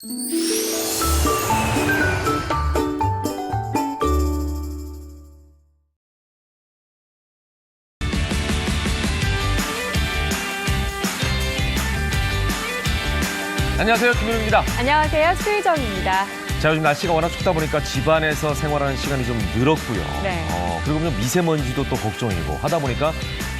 안녕하세요, 김윤우입니다. 안녕하세요, 수희정입니다. 자, 요즘 날씨가 워낙 춥다 보니까 집안에서 생활하는 시간이 좀 늘었고요. 네. 그리고 좀 미세먼지도 또 걱정이고 하다 보니까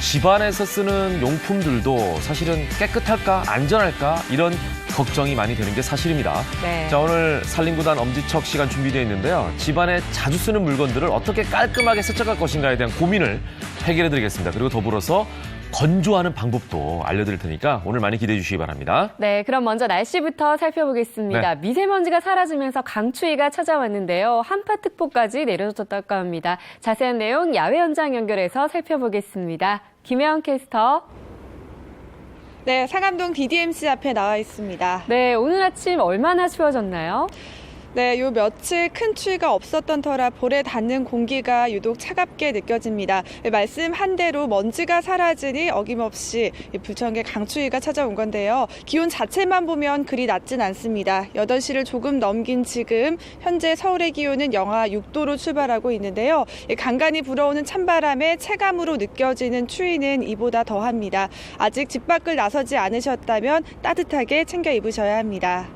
집안에서 쓰는 용품들도 사실은 깨끗할까, 안전할까 이런 걱정이 많이 되는 게 사실입니다. 네. 자, 오늘 산림구단 엄지척 시간 준비되어 있는데요. 집안에 자주 쓰는 물건들을 어떻게 깔끔하게 세척할 것인가에 대한 고민을 해결해드리겠습니다. 그리고 더불어서 건조하는 방법도 알려드릴 테니까 오늘 많이 기대해 주시기 바랍니다. 네, 그럼 먼저 날씨부터 살펴보겠습니다. 네. 미세먼지가 사라지면서 강추위가 찾아왔는데요. 한파특보까지 내려졌다고 합니다. 자세한 내용 야외 현장 연결해서 살펴보겠습니다. 김혜영 캐스터. 네, 상암동 DDMC 앞에 나와 있습니다. 네, 오늘 아침 얼마나 추워졌나요? 네, 요 며칠 큰 추위가 없었던 터라 볼에 닿는 공기가 유독 차갑게 느껴집니다. 말씀한 대로 먼지가 사라지니 어김없이 불청의 강추위가 찾아온 건데요. 기온 자체만 보면 그리 낮진 않습니다. 8시를 조금 넘긴 지금 현재 서울의 기온은 영하 6도로 출발하고 있는데요. 간간히 불어오는 찬바람에 체감으로 느껴지는 추위는 이보다 더합니다. 아직 집 밖을 나서지 않으셨다면 따뜻하게 챙겨 입으셔야 합니다.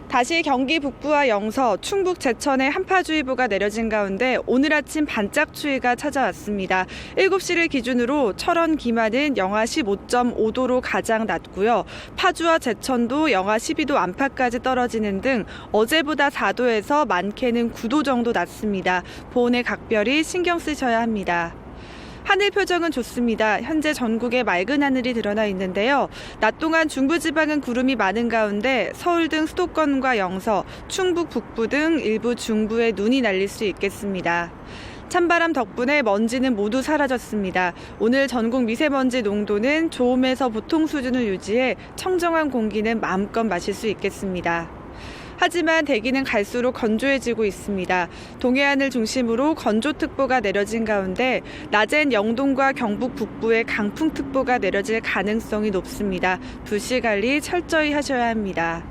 다시 경기 북부와 영서, 충북 제천에 한파주의보가 내려진 가운데 오늘 아침 반짝 추위가 찾아왔습니다. 7시를 기준으로 철원, 기마는 영하 15.5도로 가장 낮고요. 파주와 제천도 영하 12도 안팎까지 떨어지는 등 어제보다 4도에서 많게는 9도 정도 낮습니다. 보온에 각별히 신경 쓰셔야 합니다. 하늘 표정은 좋습니다. 현재 전국에 맑은 하늘이 드러나 있는데요. 낮 동안 중부지방은 구름이 많은 가운데 서울 등 수도권과 영서, 충북 북부 등 일부 중부에 눈이 날릴 수 있겠습니다. 찬바람 덕분에 먼지는 모두 사라졌습니다. 오늘 전국 미세먼지 농도는 좋음에서 보통 수준을 유지해 청정한 공기는 마음껏 마실 수 있겠습니다. 하지만 대기는 갈수록 건조해지고 있습니다. 동해안을 중심으로 건조특보가 내려진 가운데 낮엔 영동과 경북 북부에 강풍특보가 내려질 가능성이 높습니다. 불씨 관리 철저히 하셔야 합니다.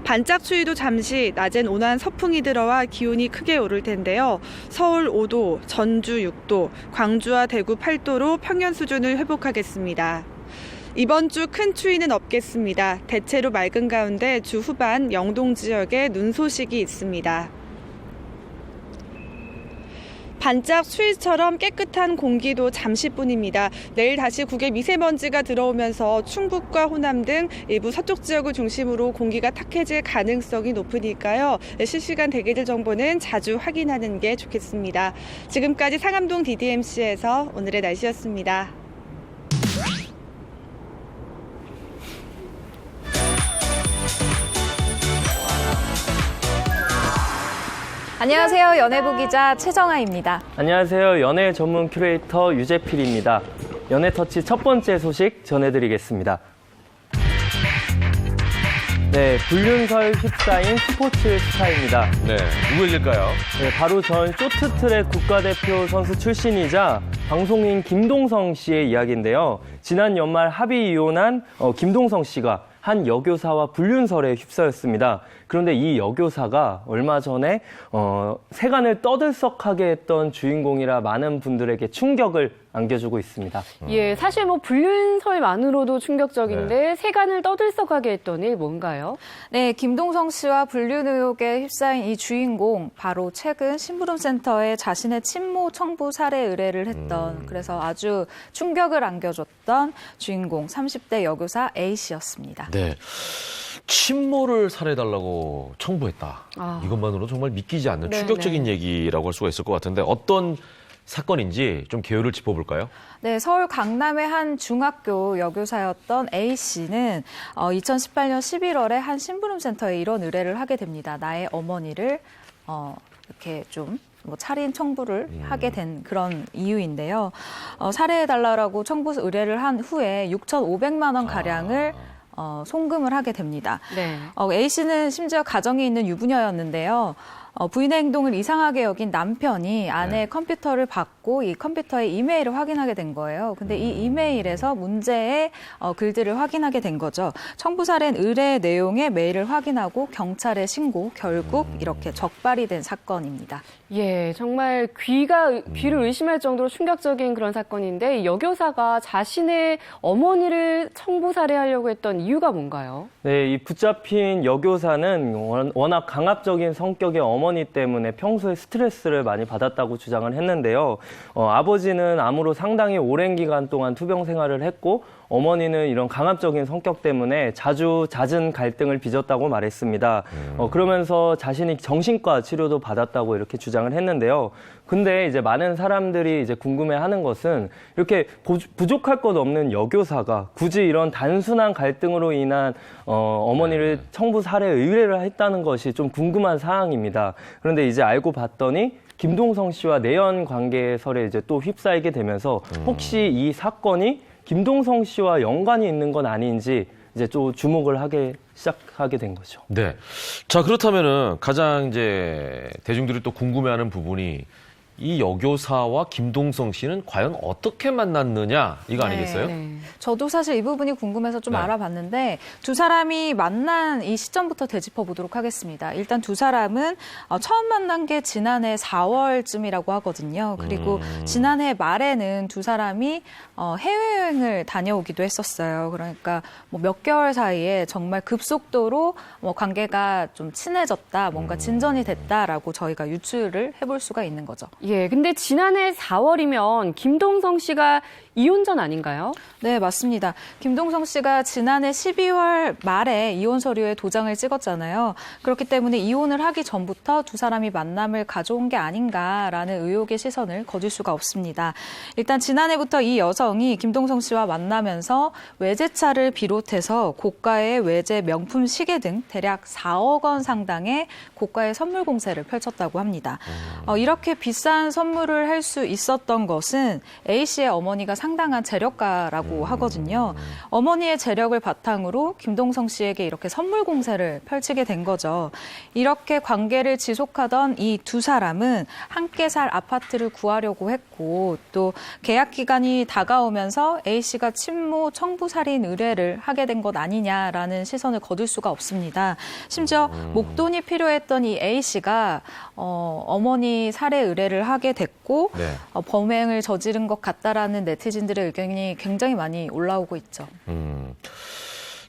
반짝 추위도 잠시, 낮엔 온화한 서풍이 들어와 기온이 크게 오를 텐데요. 서울 5도, 전주 6도, 광주와 대구 8도로 평년 수준을 회복하겠습니다. 이번 주 큰 추위는 없겠습니다. 대체로 맑은 가운데 주 후반 영동 지역에 눈 소식이 있습니다. 반짝 추위처럼 깨끗한 공기도 잠시뿐입니다. 내일 다시 국외 미세먼지가 들어오면서 충북과 호남 등 일부 서쪽 지역을 중심으로 공기가 탁해질 가능성이 높으니까요. 실시간 대기질 정보는 자주 확인하는 게 좋겠습니다. 지금까지 상암동 DDMC에서 오늘의 날씨였습니다. 안녕하세요. 연예부 기자 최정아입니다. 안녕하세요. 연예 전문 큐레이터 유재필입니다. 연예터치 첫 번째 소식 전해드리겠습니다. 네, 불륜설 휩싸인 스포츠 스타입니다. 네, 누구 얘기일까요? 네, 바로 전 쇼트트랙 국가대표 선수 출신이자 방송인 김동성 씨의 이야기인데요. 지난 연말 합의 이혼한 김동성 씨가 한 여교사와 불륜설에 휩싸였습니다. 그런데 이 여교사가 얼마 전에 세간을 떠들썩하게 했던 주인공이라 많은 분들에게 충격을 안겨주고 있습니다. 예, 사실 뭐 불륜설만으로도 충격적인데 세간을 떠들썩하게 했던 일 뭔가요? 네, 김동성 씨와 불륜 의혹에 휩싸인 이 주인공, 바로 최근 심부름센터에 자신의 친모 청부 살해 의뢰를 했던, 그래서 아주 충격을 안겨줬던 주인공 30대 여교사 A씨였습니다. 네. 친모를 살해해달라고 청부했다. 이것만으로 정말 믿기지 않는 충격적인 얘기라고 할 수가 있을 것 같은데 어떤 사건인지 좀 개요를 짚어볼까요? 네, 서울 강남의 한 중학교 여교사였던 A씨는 2018년 11월에 한 심부름센터에 이런 의뢰를 하게 됩니다. 나의 어머니를 이렇게 좀 살인 청부를 하게 된 그런 이유인데요. 살해해달라고 청부 의뢰를 한 후에 6,500만 원 가량을 송금을 하게 됩니다. 네. A씨는 심지어 가정에 있는 유부녀였는데요. 부인의 행동을 이상하게 여긴 남편이 아내의 컴퓨터를 받고 이 컴퓨터의 이메일을 확인하게 된 거예요. 근데 이 이메일에서 문제의 글들을 확인하게 된 거죠. 청부살인 의뢰 내용의 메일을 확인하고 경찰에 신고, 결국 이렇게 적발이 된 사건입니다. 예, 정말 귀를 의심할 정도로 충격적인 그런 사건인데 이 여교사가 자신의 어머니를 청부 살해하려고 했던 이유가 뭔가요? 네, 이 붙잡힌 여교사는 워낙 강압적인 성격의 어머니 때문에 평소에 스트레스를 많이 받았다고 주장을 했는데요. 아버지는 암으로 상당히 오랜 기간 동안 투병 생활을 했고 어머니는 이런 강압적인 성격 때문에 자주 잦은 갈등을 빚었다고 말했습니다. 그러면서 자신이 정신과 치료도 받았다고 이렇게 주장을 했는데요. 근데 이제 많은 사람들이 이제 궁금해하는 것은 이렇게 부족할 것 없는 여교사가 굳이 이런 단순한 갈등으로 인한 어머니를 청부 살해 의뢰를 했다는 것이 좀 궁금한 사항입니다. 그런데 이제 알고 봤더니 김동성 씨와 내연 관계설에 이제 또 휩싸이게 되면서 혹시 이 사건이 김동성 씨와 연관이 있는 건 아닌지 이제 또 주목을 시작하게 된 거죠. 네. 자, 그렇다면은 가장 이제 대중들이 또 궁금해하는 부분이 이 여교사와 김동성 씨는 과연 어떻게 만났느냐 이거 아니겠어요? 네. 저도 사실 이 부분이 궁금해서 좀 네. 알아봤는데 두 사람이 만난 이 시점부터 되짚어 보도록 하겠습니다. 일단 두 사람은 처음 만난 게 지난해 4월쯤이라고 하거든요. 그리고 지난해 말에는 두 사람이 해외여행을 다녀오기도 했었어요. 그러니까 뭐 몇 개월 사이에 정말 급속도로 관계가 좀 친해졌다, 뭔가 진전이 됐다라고 저희가 유추를 해볼 수가 있는 거죠. 예, 근데 지난해 4월이면 김동성 씨가 이혼전 아닌가요? 네, 맞습니다. 김동성 씨가 지난해 12월 말에 이혼 서류에 도장을 찍었잖아요. 그렇기 때문에 이혼을 하기 전부터 두 사람이 만남을 가져온 게 아닌가라는 의혹의 시선을 거둘 수가 없습니다. 일단 지난해부터 이 여성이 김동성 씨와 만나면서 외제차를 비롯해서 고가의 외제 명품 시계 등 대략 4억 원 상당의 고가의 선물 공세를 펼쳤다고 합니다. 이렇게 비싼 선물을 할 수 있었던 것은 A씨의 어머니가 상당한 재력가라고 하거든요. 어머니의 재력을 바탕으로 김동성 씨에게 이렇게 선물 공세를 펼치게 된 거죠. 이렇게 관계를 지속하던 이 두 사람은 함께 살 아파트를 구하려고 했고 또 계약 기간이 다가오면서 A씨가 친모 청부 살인 의뢰를 하게 된 것 아니냐라는 시선을 거둘 수가 없습니다. 심지어 목돈이 필요했던 이 A씨가 어머니 살해 의뢰를 하게 됐고 네. 범행을 저지른 것 같다라는 네티즌들의 의견이 굉장히 많이 올라오고 있죠.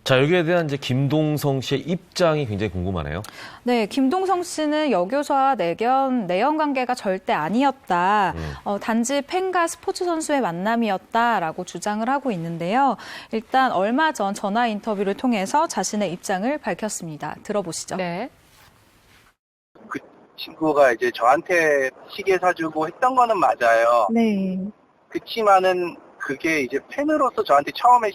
자, 여기에 대한 이제 김동성 씨의 입장이 굉장히 궁금하네요. 네, 김동성 씨는 여교사와 내연 관계가 절대 아니었다. 단지 팬과 스포츠 선수의 만남이었다라고 주장을 하고 있는데요. 일단 얼마 전 전화 인터뷰를 통해서 자신의 입장을 밝혔습니다. 들어보시죠. 네. 그 친구가 이제 저한테 시계 사주고 했던 거는 맞아요. 네. 그치만은 그게 이제 팬으로서 저한테 처음에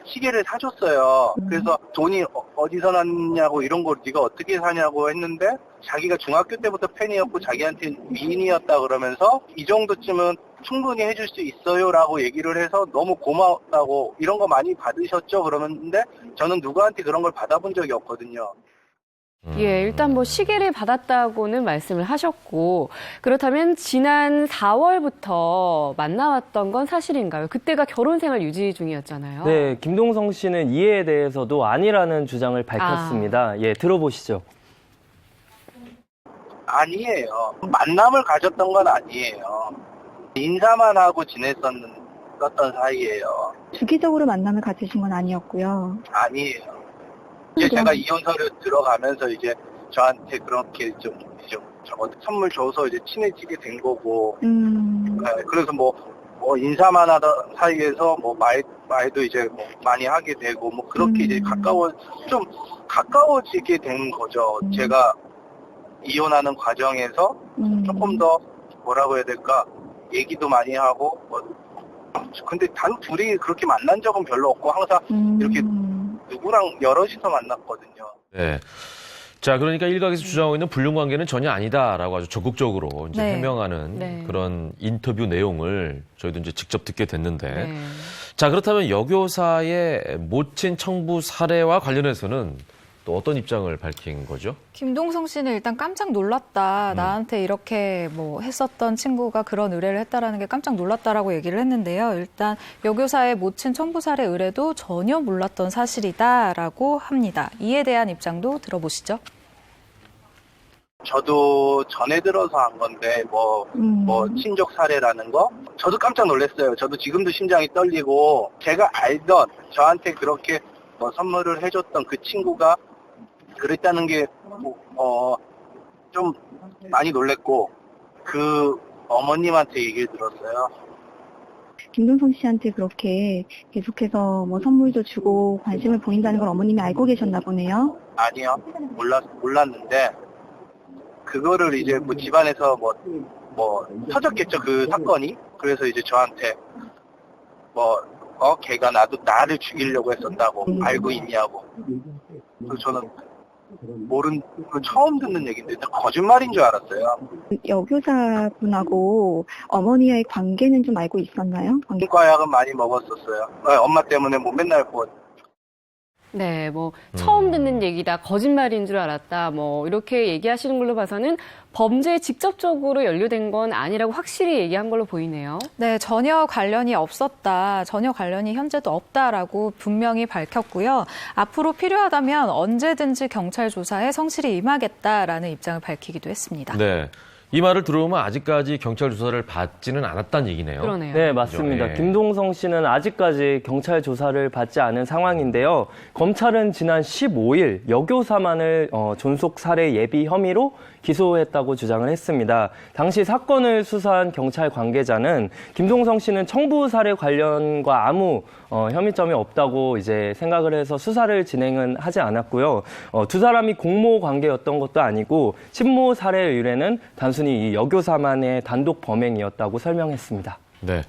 시계를 사줬어요. 그래서 돈이 어디서 났냐고 이런 걸 네가 어떻게 사냐고 했는데 자기가 중학교 때부터 팬이었고 자기한테 미인이었다 그러면서 이 정도쯤은 충분히 해줄 수 있어요라고 얘기를 해서 너무 고마웠다고 이런 거 많이 받으셨죠? 그러는데 저는 누구한테 그런 걸 받아본 적이 없거든요. 예, 일단 뭐 시계를 받았다고는 말씀을 하셨고 그렇다면 지난 4월부터 만나왔던 건 사실인가요? 그때가 결혼 생활 유지 중이었잖아요. 네, 김동성 씨는 이에 대해서도 아니라는 주장을 밝혔습니다. 예, 들어보시죠. 아니에요. 만남을 가졌던 건 아니에요. 인사만 하고 지냈었던 사이예요. 주기적으로 만남을 가지신 건 아니었고요. 아니에요. 이제 제가 이혼서류 들어가면서 이제 저한테 그렇게 좀 선물 줘서 이제 친해지게 된 거고. 네, 그래서 뭐 인사만 하던 사이에서 뭐 말도 이제 뭐 많이 하게 되고 뭐 그렇게 이제 가까워지게 된 거죠. 제가 이혼하는 과정에서 조금 더 뭐라고 해야 될까 얘기도 많이 하고 근데 단 둘이 그렇게 만난 적은 별로 없고 항상 이렇게 누구랑 여럿이서 만났거든요. 네. 자, 그러니까 일각에서 주장하고 있는 불륜 관계는 전혀 아니다라고 아주 적극적으로 이제 네. 해명하는 네. 그런 인터뷰 내용을 저희도 이제 직접 듣게 됐는데. 네. 자, 그렇다면 여교사의 모친 청부 살해와 관련해서는 또 어떤 입장을 밝힌 거죠? 김동성 씨는 일단 깜짝 놀랐다. 나한테 이렇게 뭐 했었던 친구가 그런 의뢰를 했다라는 게 깜짝 놀랐다라고 얘기를 했는데요. 일단 여교사의 모친 청부 살해 의뢰도 전혀 몰랐던 사실이다라고 합니다. 이에 대한 입장도 들어보시죠. 저도 전에 들어서 한 건데 뭐 친족 사례라는 거 저도 깜짝 놀랐어요. 저도 지금도 심장이 떨리고 제가 알던 저한테 그렇게 뭐 선물을 해줬던 그 친구가 그랬다는 게 좀 많이 놀랬고 그 어머님한테 얘기를 들었어요. 김동성 씨한테 그렇게 계속해서 뭐 선물도 주고 관심을 보인다는 걸 어머님이 알고 계셨나 보네요. 아니요, 몰랐는데 그거를 이제 뭐 집안에서 뭐 터졌겠죠, 그 사건이. 그래서 이제 저한테 걔가 나를 죽이려고 했었다고 알고 있냐고. 그래서 저는 처음 듣는 얘기인데 거짓말인 줄 알았어요. 여교사분하고 어머니의 관계는 좀 알고 있었나요? 과약은 많이 먹었었어요. 엄마 때문에 뭐 맨날 네, 뭐 처음 듣는 얘기다, 거짓말인 줄 알았다, 뭐 이렇게 얘기하시는 걸로 봐서는 범죄에 직접적으로 연루된 건 아니라고 확실히 얘기한 걸로 보이네요. 네, 전혀 관련이 없었다. 전혀 관련이 현재도 없다라고 분명히 밝혔고요. 앞으로 필요하다면 언제든지 경찰 조사에 성실히 임하겠다라는 입장을 밝히기도 했습니다. 네. 이 말을 들어보면 아직까지 경찰 조사를 받지는 않았다는 얘기네요. 그러네요. 네, 맞습니다. 예. 김동성 씨는 아직까지 경찰 조사를 받지 않은 상황인데요. 검찰은 지난 15일 여교사만을 존속 살해 예비 혐의로 기소했다고 주장을 했습니다. 당시 사건을 수사한 경찰 관계자는 김동성 씨는 청부 살해 관련과 아무 혐의점이 없다고 이제 생각을 해서 수사를 진행은 하지 않았고요. 두 사람이 공모 관계였던 것도 아니고 친모 살해 의뢰는 단순히 이 여교사만의 단독 범행이었다고 설명했습니다. 네.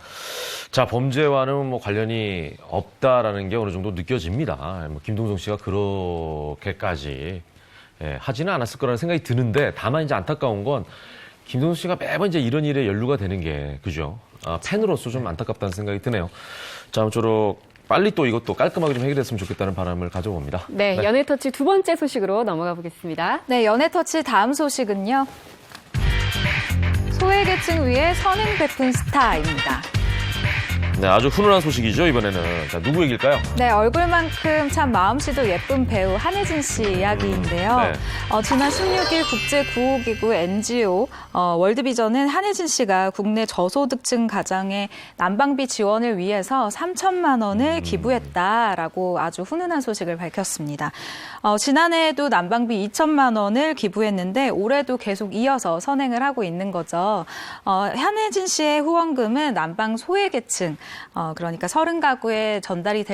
자, 범죄와는 뭐 관련이 없다라는 게 어느 정도 느껴집니다. 뭐 김동성 씨가 그렇게까지 하지는 않았을 거라는 생각이 드는데, 다만 이제 안타까운 건 김동성 씨가 매번 이제 이런 일에 연루가 되는 게, 그죠? 팬으로서 좀 안타깝다는 생각이 드네요. 자, 아무쪼록 빨리 또 이것도 깔끔하게 좀 해결됐으면 좋겠다는 바람을 가져봅니다. 네, 연예터치 두 번째 소식으로 넘어가 보겠습니다. 네, 연예터치 다음 소식은요. 소외계층 위에 선행 베푼 스타입니다. 네, 아주 훈훈한 소식이죠, 이번에는. 자, 누구 얘기일까요? 네, 얼굴만큼 참 마음씨도 예쁜 배우 한혜진 씨 이야기인데요. 네. 지난 16일 국제구호기구 NGO 월드비전은 한혜진 씨가 국내 저소득층 가정의 난방비 지원을 위해서 3천만 원을 기부했다라고 아주 훈훈한 소식을 밝혔습니다. 지난해에도 난방비 2천만 원을 기부했는데 올해도 계속 이어서 선행을 하고 있는 거죠. 한혜진 씨의 후원금은 난방 소외계층, 그러니까 30가구에 전달이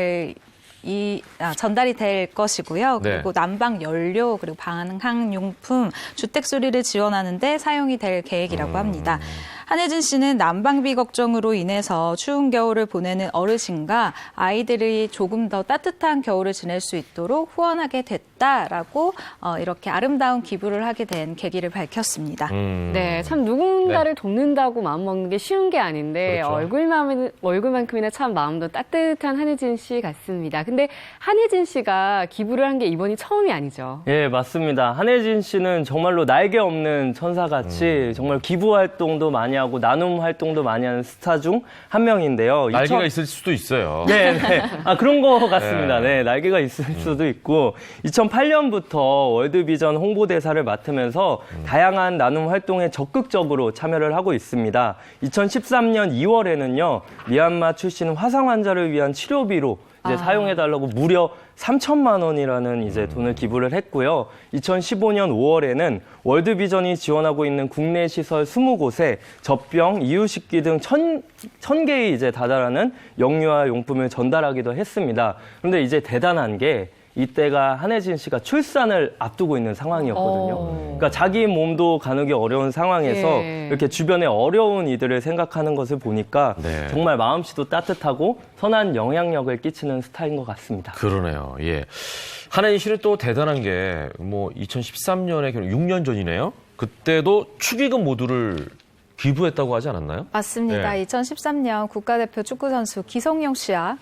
될 것이고요. 그리고 네. 난방 연료, 그리고 방항용품, 주택 수리를 지원하는데 사용이 될 계획이라고 합니다. 한혜진 씨는 난방비 걱정으로 인해서 추운 겨울을 보내는 어르신과 아이들이 조금 더 따뜻한 겨울을 지낼 수 있도록 후원하게 됐다라고 이렇게 아름다운 기부를 하게 된 계기를 밝혔습니다. 네, 참 누군가를 돕는다고 마음먹는 게 쉬운 게 아닌데 그렇죠. 얼굴만큼이나 참 마음도 따뜻한 한혜진 씨 같습니다. 근데 한혜진 씨가 기부를 한 게 이번이 처음이 아니죠. 예, 맞습니다. 한혜진 씨는 정말로 날개 없는 천사같이 정말 기부 활동도 많이 하고 나눔 활동도 많이 하는 스타 중 한 명인데요. 날개가 있을 수도 있어요. 네. 그런 것 같습니다. 네, 날개가 있을 수도 있고 2008년부터 월드비전 홍보대사를 맡으면서 다양한 나눔 활동에 적극적으로 참여를 하고 있습니다. 2013년 2월에는요, 미얀마 출신 화상 환자를 위한 치료비로 이제 사용해달라고 무려 3천만 원이라는 이제 돈을 기부를 했고요. 2015년 5월에는 월드비전이 지원하고 있는 국내 시설 20곳에 젖병, 이유식기 등 1,000개의 이제 다달하는 영유아 용품을 전달하기도 했습니다. 그런데 이제 대단한 게 이때가 한혜진 씨가 출산을 앞두고 있는 상황이었거든요. 그러니까 자기 몸도 가누기 어려운 상황에서 이렇게 주변에 어려운 이들을 생각하는 것을 보니까 정말 마음씨도 따뜻하고 선한 영향력을 끼치는 스타인 것 같습니다. 그러네요. 예. 한혜진 씨는 또 대단한 게 뭐 2013년에 6년 전이네요. 그때도 축의금 모두를 귀부했다고 하지 않았나요? 맞습니다. 네. 2013년 국가대표 축구선수 기성용 씨와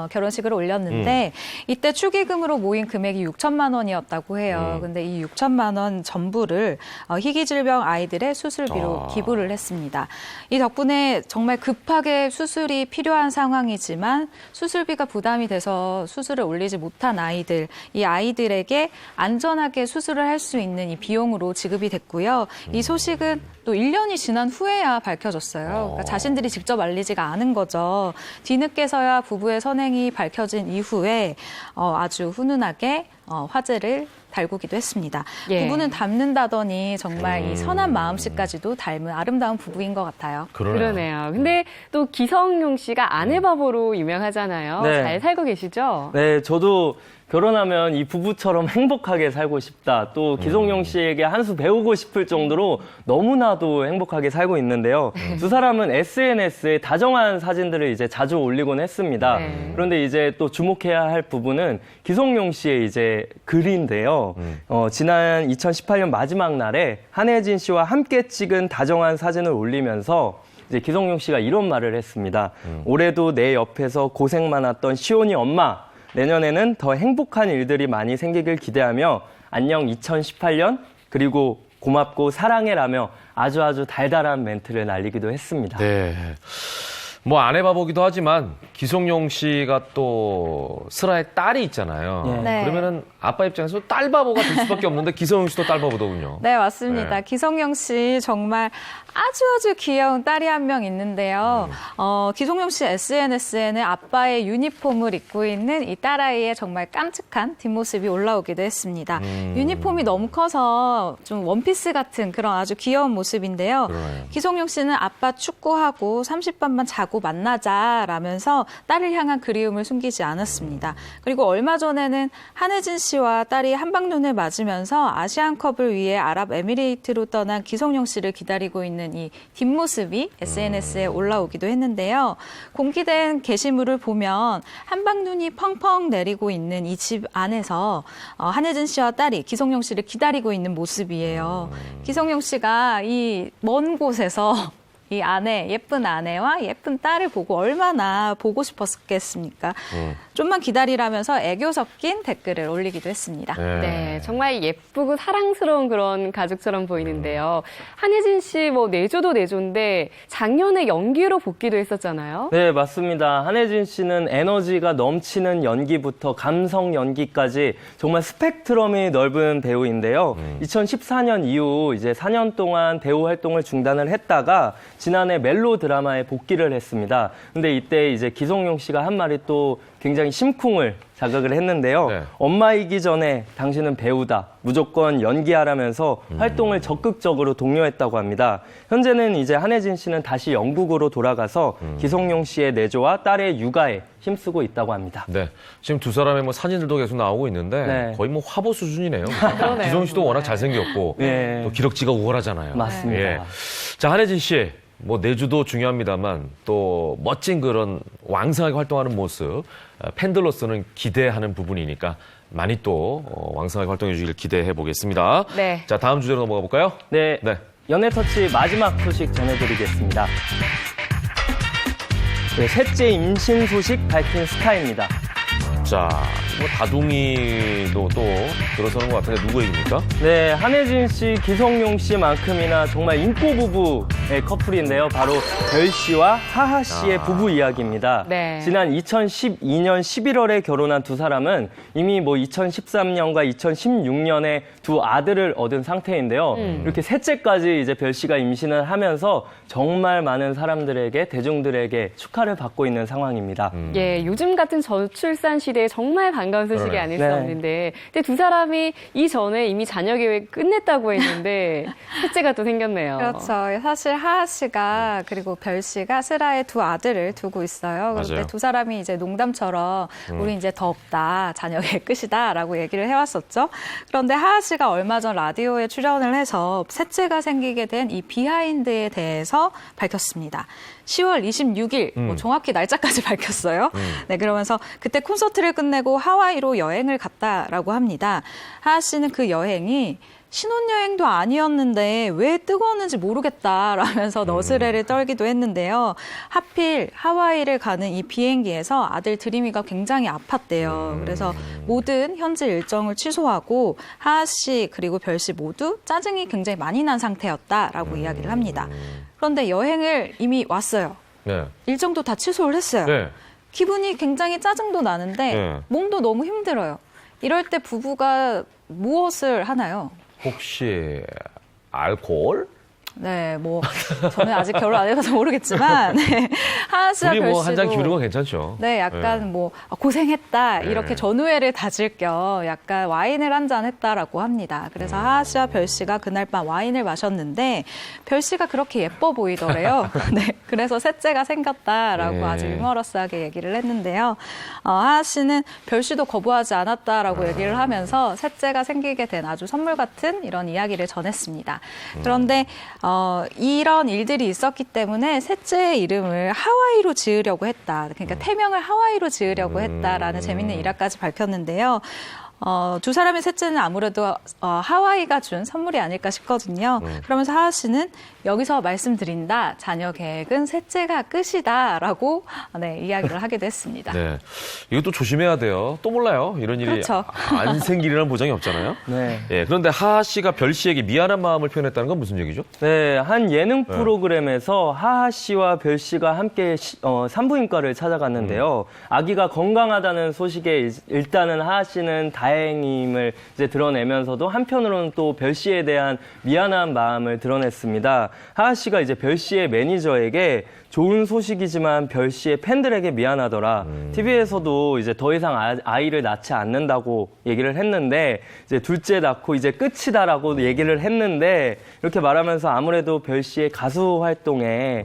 결혼식을 올렸는데 이때 축의금으로 모인 금액이 6천만 원이었다고 해요. 근데 이 6천만 원 전부를 희귀질병 아이들의 수술비로 기부를 했습니다. 이 덕분에 정말 급하게 수술이 필요한 상황이지만 수술비가 부담이 돼서 수술을 올리지 못한 아이들, 이 아이들에게 안전하게 수술을 할 수 있는 이 비용으로 지급이 됐고요. 이 소식은 또 1년이 지난 후에야 밝혀졌어요. 그러니까 자신들이 직접 알리지가 않은 거죠. 뒤늦게서야 부부의 선행이 밝혀진 이후에 아주 훈훈하게 화제를 달구기도 했습니다. 예. 부부는 닮는다더니 정말 이 선한 마음씨까지도 닮은 아름다운 부부인 것 같아요. 그러네요. 근데 또 기성용 씨가 아내 바보로 유명하잖아요. 네. 잘 살고 계시죠? 네, 저도 결혼하면 이 부부처럼 행복하게 살고 싶다. 또 기성용 씨에게 한 수 배우고 싶을 정도로 너무나도 행복하게 살고 있는데요. 두 사람은 SNS에 다정한 사진들을 이제 자주 올리곤 했습니다. 네. 그런데 이제 또 주목해야 할 부분은 기성용 씨의 이제 글인데요. 지난 2018년 마지막 날에 한혜진 씨와 함께 찍은 다정한 사진을 올리면서 이제 기성용 씨가 이런 말을 했습니다. 올해도 내 옆에서 고생 많았던 시온이 엄마. 내년에는 더 행복한 일들이 많이 생기길 기대하며 안녕 2018년 그리고 고맙고 사랑해라며 아주 달달한 멘트를 날리기도 했습니다. 네. 뭐 아내 바보기도 하지만 기성용 씨가 또 슬아의 딸이 있잖아요. 네. 그러면은 아빠 입장에서 딸 바보가 될 수밖에 없는데 기성용 씨도 딸 바보더군요. 네, 맞습니다. 네. 기성용 씨 정말 아주 귀여운 딸이 한 명 있는데요. 기성용 씨 SNS에는 아빠의 유니폼을 입고 있는 이 딸아이의 정말 깜찍한 뒷모습이 올라오기도 했습니다. 유니폼이 너무 커서 좀 원피스 같은 그런 아주 귀여운 모습인데요. 그러네요. 기성용 씨는 아빠 축구하고 30분만 자고 만나자라면서 딸을 향한 그리움을 숨기지 않았습니다. 그리고 얼마 전에는 한혜진 씨와 딸이 한방눈을 맞으면서 아시안컵을 위해 아랍에미레이트로 떠난 기성용 씨를 기다리고 있는 이 뒷모습이 SNS에 올라오기도 했는데요. 공개된 게시물을 보면 한방눈이 펑펑 내리고 있는 이 집 안에서 한혜진 씨와 딸이 기성용 씨를 기다리고 있는 모습이에요. 기성용 씨가 이 먼 곳에서 이 아내, 예쁜 아내와 예쁜 딸을 보고 얼마나 보고 싶었겠습니까? 좀만 기다리라면서 애교 섞인 댓글을 올리기도 했습니다. 네, 정말 예쁘고 사랑스러운 그런 가족처럼 보이는데요. 한혜진 씨 뭐 내조도 내조인데 작년에 연기로 복귀도 했었잖아요. 네, 맞습니다. 한혜진 씨는 에너지가 넘치는 연기부터 감성 연기까지 정말 스펙트럼이 넓은 배우인데요. 2014년 이후 이제 4년 동안 배우 활동을 중단을 했다가 지난해 멜로 드라마에 복귀를 했습니다. 근데 이때 이제 기성용 씨가 한 말이 또 굉장히 심쿵을 자극을 했는데요. 네. 엄마이기 전에 당신은 배우다. 무조건 연기하라면서 활동을 적극적으로 독려했다고 합니다. 현재는 이제 한혜진 씨는 다시 영국으로 돌아가서 기성용 씨의 내조와 딸의 육아에 힘쓰고 있다고 합니다. 네. 지금 두 사람의 뭐 사진들도 계속 나오고 있는데 네. 거의 뭐 화보 수준이네요. 그러네요. 기성용 씨도 워낙 잘생겼고 네. 또 기럭지가 우월하잖아요. 맞습니다. 예. 자, 한혜진 씨. 뭐 내주도 중요합니다만 또 멋진 그런 왕성하게 활동하는 모습 팬들로서는 기대하는 부분이니까 많이 또 왕성하게 활동해 주길 기대해 보겠습니다. 네. 자, 다음 주제로 넘어가 볼까요? 네. 네. 연애터치 마지막 소식 전해드리겠습니다. 네, 셋째 임신 소식 밝힌 스타입니다. 자, 뭐 다둥이도 또 들어서는 것 같은데 누구 얘기입니까? 네, 한혜진 씨, 기성용 씨만큼이나 정말 인기 부부의 커플인데요. 바로 별 씨와 하하 씨의 부부 이야기입니다. 네. 지난 2012년 11월에 결혼한 두 사람은 이미 뭐 2013년과 2016년에 두 아들을 얻은 상태인데요. 이렇게 셋째까지 이제 별 씨가 임신을 하면서 정말 많은 사람들에게, 대중들에게 축하를 받고 있는 상황입니다. 예, 요즘 같은 저출산 시대에 정말 반가운 소식이 그러네. 아닐 수 네. 없는데, 근데 두 사람이 이전에 이미 자녀 계획 끝냈다고 했는데 셋째가 또 생겼네요. 그렇죠. 사실 하하 씨가 그리고 별 씨가 슬아의 두 아들을 두고 있어요. 그런데 맞아요. 두 사람이 이제 농담처럼 우리 이제 더 없다, 자녀 계획 끝이다라고 얘기를 해왔었죠. 그런데 하하 씨가 얼마 전 라디오에 출연을 해서 셋째가 생기게 된 이 비하인드에 대해서 밝혔습니다. 10월 26일, 뭐 정확히 날짜까지 밝혔어요. 네, 그러면서 그때 콘서트를 끝내고 하와이로 여행을 갔다라고 합니다. 하하 씨는 그 여행이 신혼여행도 아니었는데 왜 뜨거웠는지 모르겠다라면서 너스레를 떨기도 했는데요. 하필 하와이를 가는 이 비행기에서 아들 드림이가 굉장히 아팠대요. 그래서 모든 현지 일정을 취소하고 하하 씨 그리고 별 씨 모두 짜증이 굉장히 많이 난 상태였다라고 이야기를 합니다. 그런데 여행을 이미 왔어요. 네. 일정도 다 취소를 했어요. 네. 기분이 굉장히 짜증도 나는데 네. 몸도 너무 힘들어요. 이럴 때 부부가 무엇을 하나요? 혹시 알코올? 네, 뭐 저는 아직 결혼 안 해봐서 모르겠지만 네, 하하 씨와 둘이 별 뭐 한 잔 씨도 기울이는 건 괜찮죠. 네, 약간 뭐 고생했다 이렇게 전우회를 다질 겸 약간 와인을 한 잔 했다라고 합니다. 그래서 하하 씨와 별 씨가 그날 밤 와인을 마셨는데 별 씨가 그렇게 예뻐 보이더래요. 네, 그래서 셋째가 생겼다라고 네. 아주 유머러스하게 얘기를 했는데요. 하하 씨는 별 씨도 거부하지 않았다라고 얘기를 하면서 셋째가 생기게 된 아주 선물 같은 이런 이야기를 전했습니다. 그런데 이런 일들이 있었기 때문에 셋째의 이름을 하와이로 지으려고 했다. 그러니까 태명을 하와이로 지으려고 했다라는 재밌는 일화까지 밝혔는데요. 두 사람의 셋째는 아무래도 하와이가 준 선물이 아닐까 싶거든요. 그러면서 하하 씨는 여기서 말씀드린다. 자녀 계획은 셋째가 끝이다라고 네, 이야기를 하기도 했습니다. 네. 이것도 조심해야 돼요. 또 몰라요. 이런 일이 그렇죠. 안 생기리라는 보장이 없잖아요. 네. 예, 그런데 하하 씨가 별 씨에게 미안한 마음을 표현했다는 건 무슨 얘기죠? 네, 한 예능 프로그램에서 하하 씨와 별 씨가 함께 산부인과를 찾아갔는데요. 아기가 건강하다는 소식에 일단은 하하 씨는 다행임을 이제 드러내면서도 한편으로는 또 별 씨에 대한 미안한 마음을 드러냈습니다. 하하 씨가 이제 별 씨의 매니저에게 좋은 소식이지만 별 씨의 팬들에게 미안하더라. TV에서도 이제 더 이상 아이를 낳지 않는다고 얘기를 했는데 이제 둘째 낳고 이제 끝이다라고 얘기를 했는데 이렇게 말하면서 아무래도 별 씨의 가수 활동에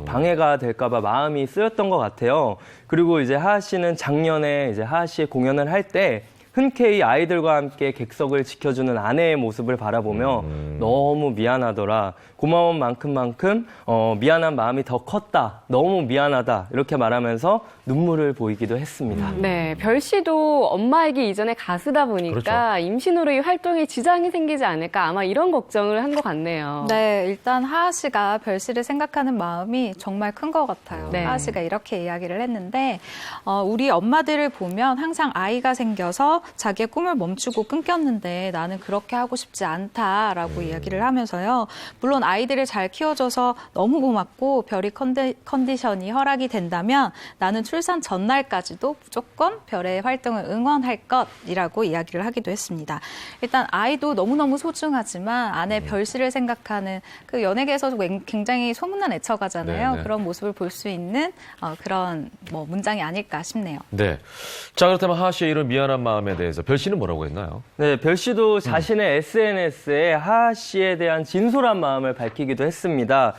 방해가 될까봐 마음이 쓰였던 것 같아요. 그리고 이제 하하 씨는 작년에 이제 하하 씨의 공연을 할 때 흔쾌히 아이들과 함께 객석을 지켜주는 아내의 모습을 바라보며 너무 미안하더라. 고마운 만큼 미안한 마음이 더 컸다. 너무 미안하다. 이렇게 말하면서 눈물을 보이기도 했습니다. 네, 별 씨도 엄마이기 이전에 가수다 보니까 그렇죠. 임신으로 이 활동에 지장이 생기지 않을까 아마 이런 걱정을 한 것 같네요. 네, 일단 하하 씨가 별 씨를 생각하는 마음이 정말 큰 것 같아요. 네. 하하 씨가 이렇게 이야기를 했는데 우리 엄마들을 보면 항상 아이가 생겨서 자기의 꿈을 멈추고 끊겼는데 나는 그렇게 하고 싶지 않다라고 이야기를 하면서요. 물론 아이들을 잘 키워줘서 너무 고맙고 별이 컨디션이 허락이 된다면 나는 출산 전날까지도 무조건 별의 활동을 응원할 것이라고 이야기를 하기도 했습니다. 일단 아이도 너무너무 소중하지만 아내 별 씨를 생각하는 그 연예계에서도 굉장히 소문난 애처가잖아요. 네네. 그런 모습을 볼 수 있는 그런 뭐 문장이 아닐까 싶네요. 네. 자, 그렇다면 하하 씨의 이런 미안한 마음에 대해서 별 씨는 뭐라고 했나요? 네, 별 씨도 자신의 SNS에 하하 씨에 대한 진솔한 마음을 밝히기도 했습니다.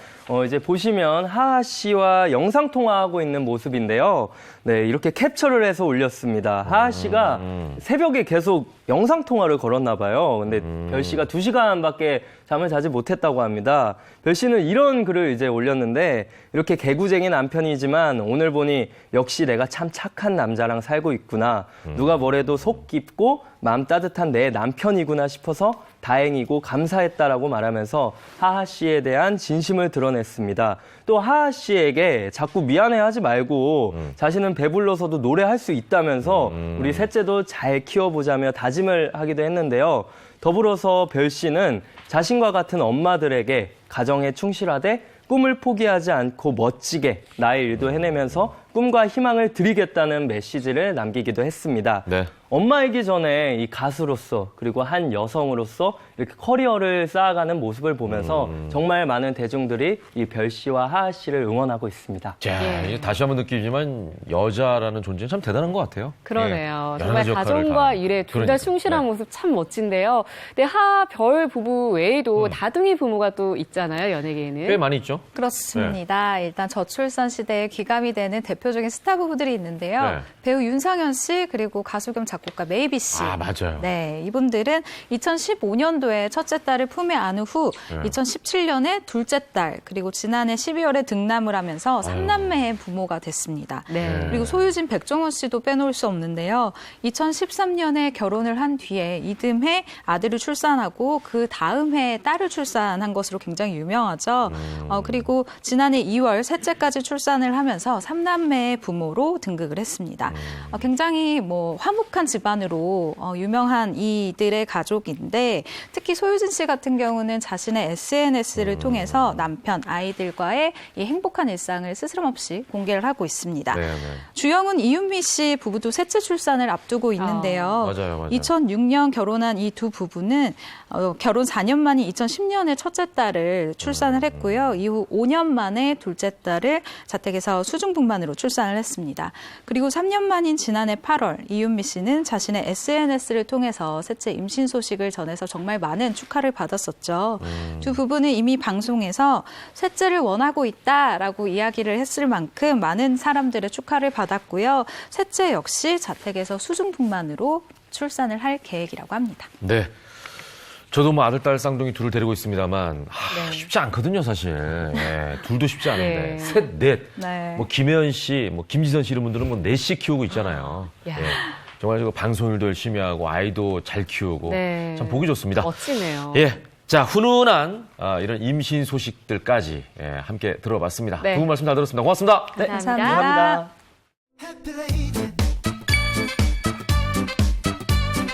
이제 보시면 하하 씨와 영상 통화하고 있는 모습인데요. 네, 이렇게 캡처를 해서 올렸습니다. 하하 씨가 새벽에 계속 영상 통화를 걸었나 봐요. 근데 별 씨가 2시간밖에 잠을 자지 못했다고 합니다. 별 씨는 이런 글을 이제 올렸는데 이렇게 개구쟁이 남편이지만 오늘 보니 역시 내가 참 착한 남자랑 살고 있구나. 누가 뭐래도 속 깊고 마음 따뜻한 내 남편이구나 싶어서 다행이고 감사했다라고 말하면서 하하 씨에 대한 진심을 드러냈습니다. 또 하하 씨에게 자꾸 미안해하지 말고 자신은 배불러서도 노래할 수 있다면서 우리 셋째도 잘 키워보자며 다짐을 하기도 했는데요. 더불어서 별 씨는 자신과 같은 엄마들에게 가정에 충실하되 꿈을 포기하지 않고 멋지게 나의 일도 해내면서 꿈과 희망을 드리겠다는 메시지를 남기기도 했습니다. 네. 엄마이기 전에 이 가수로서 그리고 한 여성으로서 이렇게 커리어를 쌓아가는 모습을 보면서 정말 많은 대중들이 이 별 씨와 하하 씨를 응원하고 있습니다. 자, 이제 다시 한번 느끼지만 여자라는 존재는 참 대단한 것 같아요. 그러네요. 예, 정말 여러 가지 역할을 가정과 다하는. 일에 둘 다 그러니까. 충실한 네. 모습 참 멋진데요. 근데 하하 별 부부 외에도 다둥이 부모가 또 있잖아요, 연예계에는. 꽤 많이 있죠? 그렇습니다. 일단 저출산 시대에 귀감이 되는 대표적인 스타 부부들이 있는데요. 네. 배우 윤상현 씨 그리고 가수 겸 작곡가 작곡가 메이비 씨. 아, 맞아요. 네, 이분들은 2015년도에 첫째 딸을 품에 안은 후 네. 2017년에 둘째 딸, 그리고 지난해 12월에 등남을 하면서 3남매의 부모가 됐습니다. 네. 그리고 소유진 백종원 씨도 빼놓을 수 없는데요. 2013년에 결혼을 한 뒤에 이듬해 아들을 출산하고 그 다음 해에 딸을 출산한 것으로 굉장히 유명하죠. 그리고 지난해 2월 셋째까지 출산을 하면서 3남매의 부모로 등극을 했습니다. 굉장히 뭐 화목한 집안으로 유명한 이들의 가족인데 특히 소유진 씨 같은 경우는 자신의 SNS를 통해서 남편, 아이들과의 이 행복한 일상을 스스럼없이 공개를 하고 있습니다. 네, 네. 주영훈, 이윤미 씨 부부도 셋째 출산을 앞두고 있는데요. 맞아요. 2006년 결혼한 이 두 부부는 결혼 4년 만인 2010년에 첫째 딸을 출산을 했고요. 이후 5년 만에 둘째 딸을 자택에서 수중분만으로 출산을 했습니다. 그리고 3년 만인 지난해 8월 이윤미 씨는 자신의 SNS를 통해서 셋째 임신 소식을 전해서 정말 많은 축하를 받았었죠. 두 부부는 이미 방송에서 셋째를 원하고 있다라고 이야기를 했을 만큼 많은 사람들의 축하를 받았고요. 셋째 역시 자택에서 수중분만으로 출산을 할 계획이라고 합니다. 네. 저도 뭐 아들, 딸 쌍둥이 둘을 데리고 있습니다만 쉽지 않거든요, 사실. 예, 둘도 쉽지 않은데. 네. 셋, 넷. 네. 뭐 김혜연 씨, 뭐 김지선 씨 이런 분들은 뭐 넷씩 키우고 있잖아요. 야. 예. 정말 저 방송일도 열심히 하고 아이도 잘 키우고 네. 참 보기 좋습니다. 멋지네요. 예. 자, 훈훈한 이런 임신 소식들까지 함께 들어봤습니다. 네. 두 분 말씀 다 들었습니다. 고맙습니다. 네. 감사합니다. Happy lady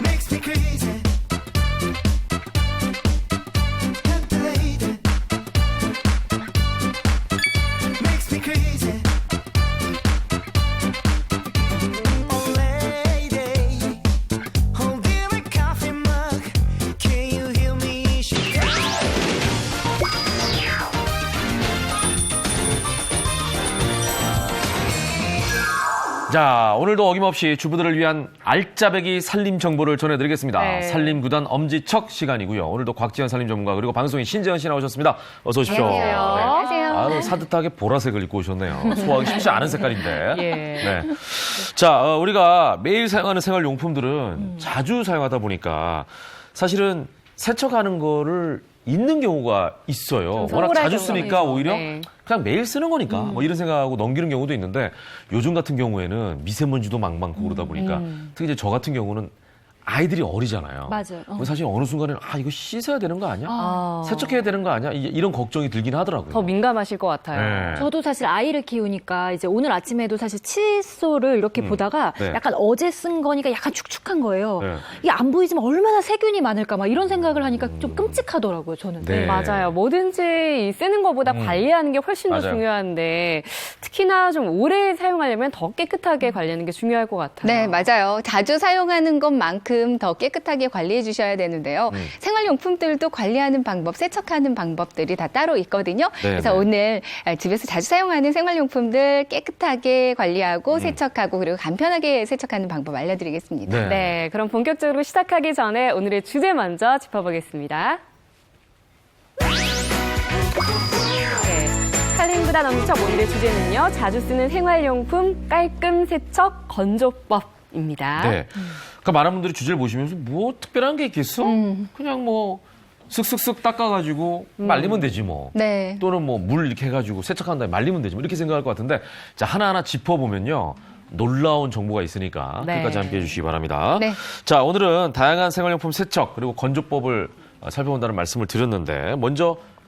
makes me crazy. Happy lady makes me crazy. Oh lady, hold in a coffee mug. Can you hear me? 자, 오늘도 어김없이 주부들을 위한 알짜배기 살림 정보를 전해드리겠습니다. 네. 살림구단 엄지척 시간이고요. 오늘도 곽지연 살림 전문가 그리고 방송인 신재현 씨 나오셨습니다. 어서 오십시오. 안녕하세요. 아유, 사듯하게 보라색을 입고 오셨네요. 소화하기 쉽지 않은 색깔인데. 예. 네. 자, 우리가 매일 사용하는 생활용품들은 자주 사용하다 보니까 사실은 세척하는 거를 잊는 경우가 있어요. 좀 워낙 소홀할 자주 경우가 쓰니까 있죠. 오히려 네. 그냥 매일 쓰는 거니까 뭐 이런 생각하고 넘기는 경우도 있는데 요즘 같은 경우에는 미세먼지도 많고 그러다 보니까 특히 이제 저 같은 경우는 아이들이 어리잖아요. 맞아요. 그럼 사실 어느 순간에는 이거 씻어야 되는 거 아니야? 아. 세척해야 되는 거 아니야? 이런 걱정이 들긴 하더라고요. 더 민감하실 것 같아요. 네. 저도 사실 아이를 키우니까 이제 오늘 아침에도 사실 칫솔을 이렇게 보다가 네. 약간 어제 쓴 거니까 약간 축축한 거예요. 네. 이게 안 보이지만 얼마나 세균이 많을까 막 이런 생각을 하니까 좀 끔찍하더라고요, 저는. 네. 맞아요. 뭐든지 이 쓰는 것보다 관리하는 게 훨씬 더 맞아요. 중요한데 특히나 좀 오래 사용하려면 더 깨끗하게 관리하는 게 중요할 것 같아요. 네, 맞아요. 자주 사용하는 것만큼 더 깨끗하게 관리해 주셔야 되는데요. 생활용품들도 관리하는 방법, 세척하는 방법들이 다 따로 있거든요. 네, 그래서 네. 오늘 집에서 자주 사용하는 생활용품들 깨끗하게 관리하고 세척하고 그리고 간편하게 세척하는 방법 알려드리겠습니다. 네. 네, 그럼 본격적으로 시작하기 전에 오늘의 주제 먼저 짚어보겠습니다. 네, 살림구단 엄지척 오늘의 주제는요. 자주 쓰는 생활용품 깔끔 세척 건조법입니다. 네. 그러니까 많은 분들이 주제를 보시면서 뭐 특별한 게 있겠어? 그냥 뭐 쓱쓱쓱 닦아가지고 말리면 되지 뭐. 네. 또는 뭐 물 이렇게 해가지고 세척한 다음에 말리면 되지 뭐 이렇게 생각할 것 같은데 자 하나하나 짚어보면요. 놀라운 정보가 있으니까 네. 끝까지 함께해 주시기 바랍니다. 네. 자 오늘은 다양한 생활용품 세척 그리고 건조법을 살펴본다는 말씀을 드렸는데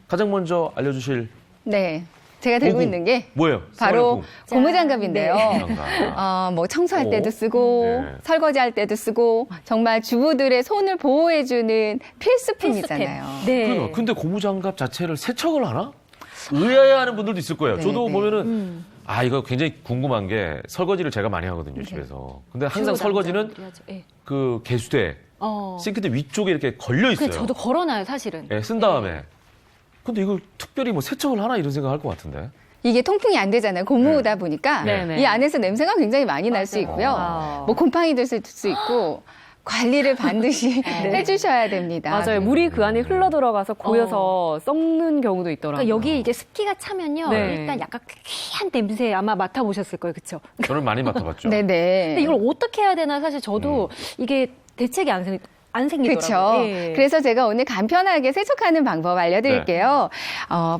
가장 먼저 알려주실 네. 제가 들고 오구. 있는 게 뭐예요? 바로 고무장갑인데요. 장갑. 뭐 청소할 오. 때도 쓰고 네. 설거지할 때도 쓰고 정말 주부들의 손을 보호해주는 필수품이잖아요. 네. 그러니까 근데 고무장갑 자체를 세척을 하나? 의아해하는 분들도 있을 거예요. 네, 저도 네. 보면은 이거 굉장히 궁금한 게 설거지를 제가 많이 하거든요 집에서. 근데 항상 설거지는 예. 그 개수대 싱크대 위쪽에 이렇게 걸려 있어요. 근데 저도 걸어놔요, 사실은. 예, 쓴 다음에. 근데 이걸 특별히 뭐 세척을 하나 이런 생각할 것 같은데. 이게 통풍이 안 되잖아요. 고무다 보니까 네, 네. 이 안에서 냄새가 굉장히 많이 날 수 있고요. 아. 뭐 곰팡이 들 수 있고 관리를 반드시 해주셔야 됩니다. 맞아요. 물이 그 안에 흘러 들어가서 고여서 썩는 경우도 있더라고요. 그러니까 여기 이제 습기가 차면요. 네. 일단 약간 귀한 냄새 아마 맡아보셨을 거예요. 그렇죠? 저는 많이 맡아봤죠. 네네. 근데 이걸 어떻게 해야 되나 사실 저도 이게 대책이 안 생기더라고요. 그렇죠. 예. 그래서 제가 오늘 간편하게 세척하는 방법 알려드릴게요.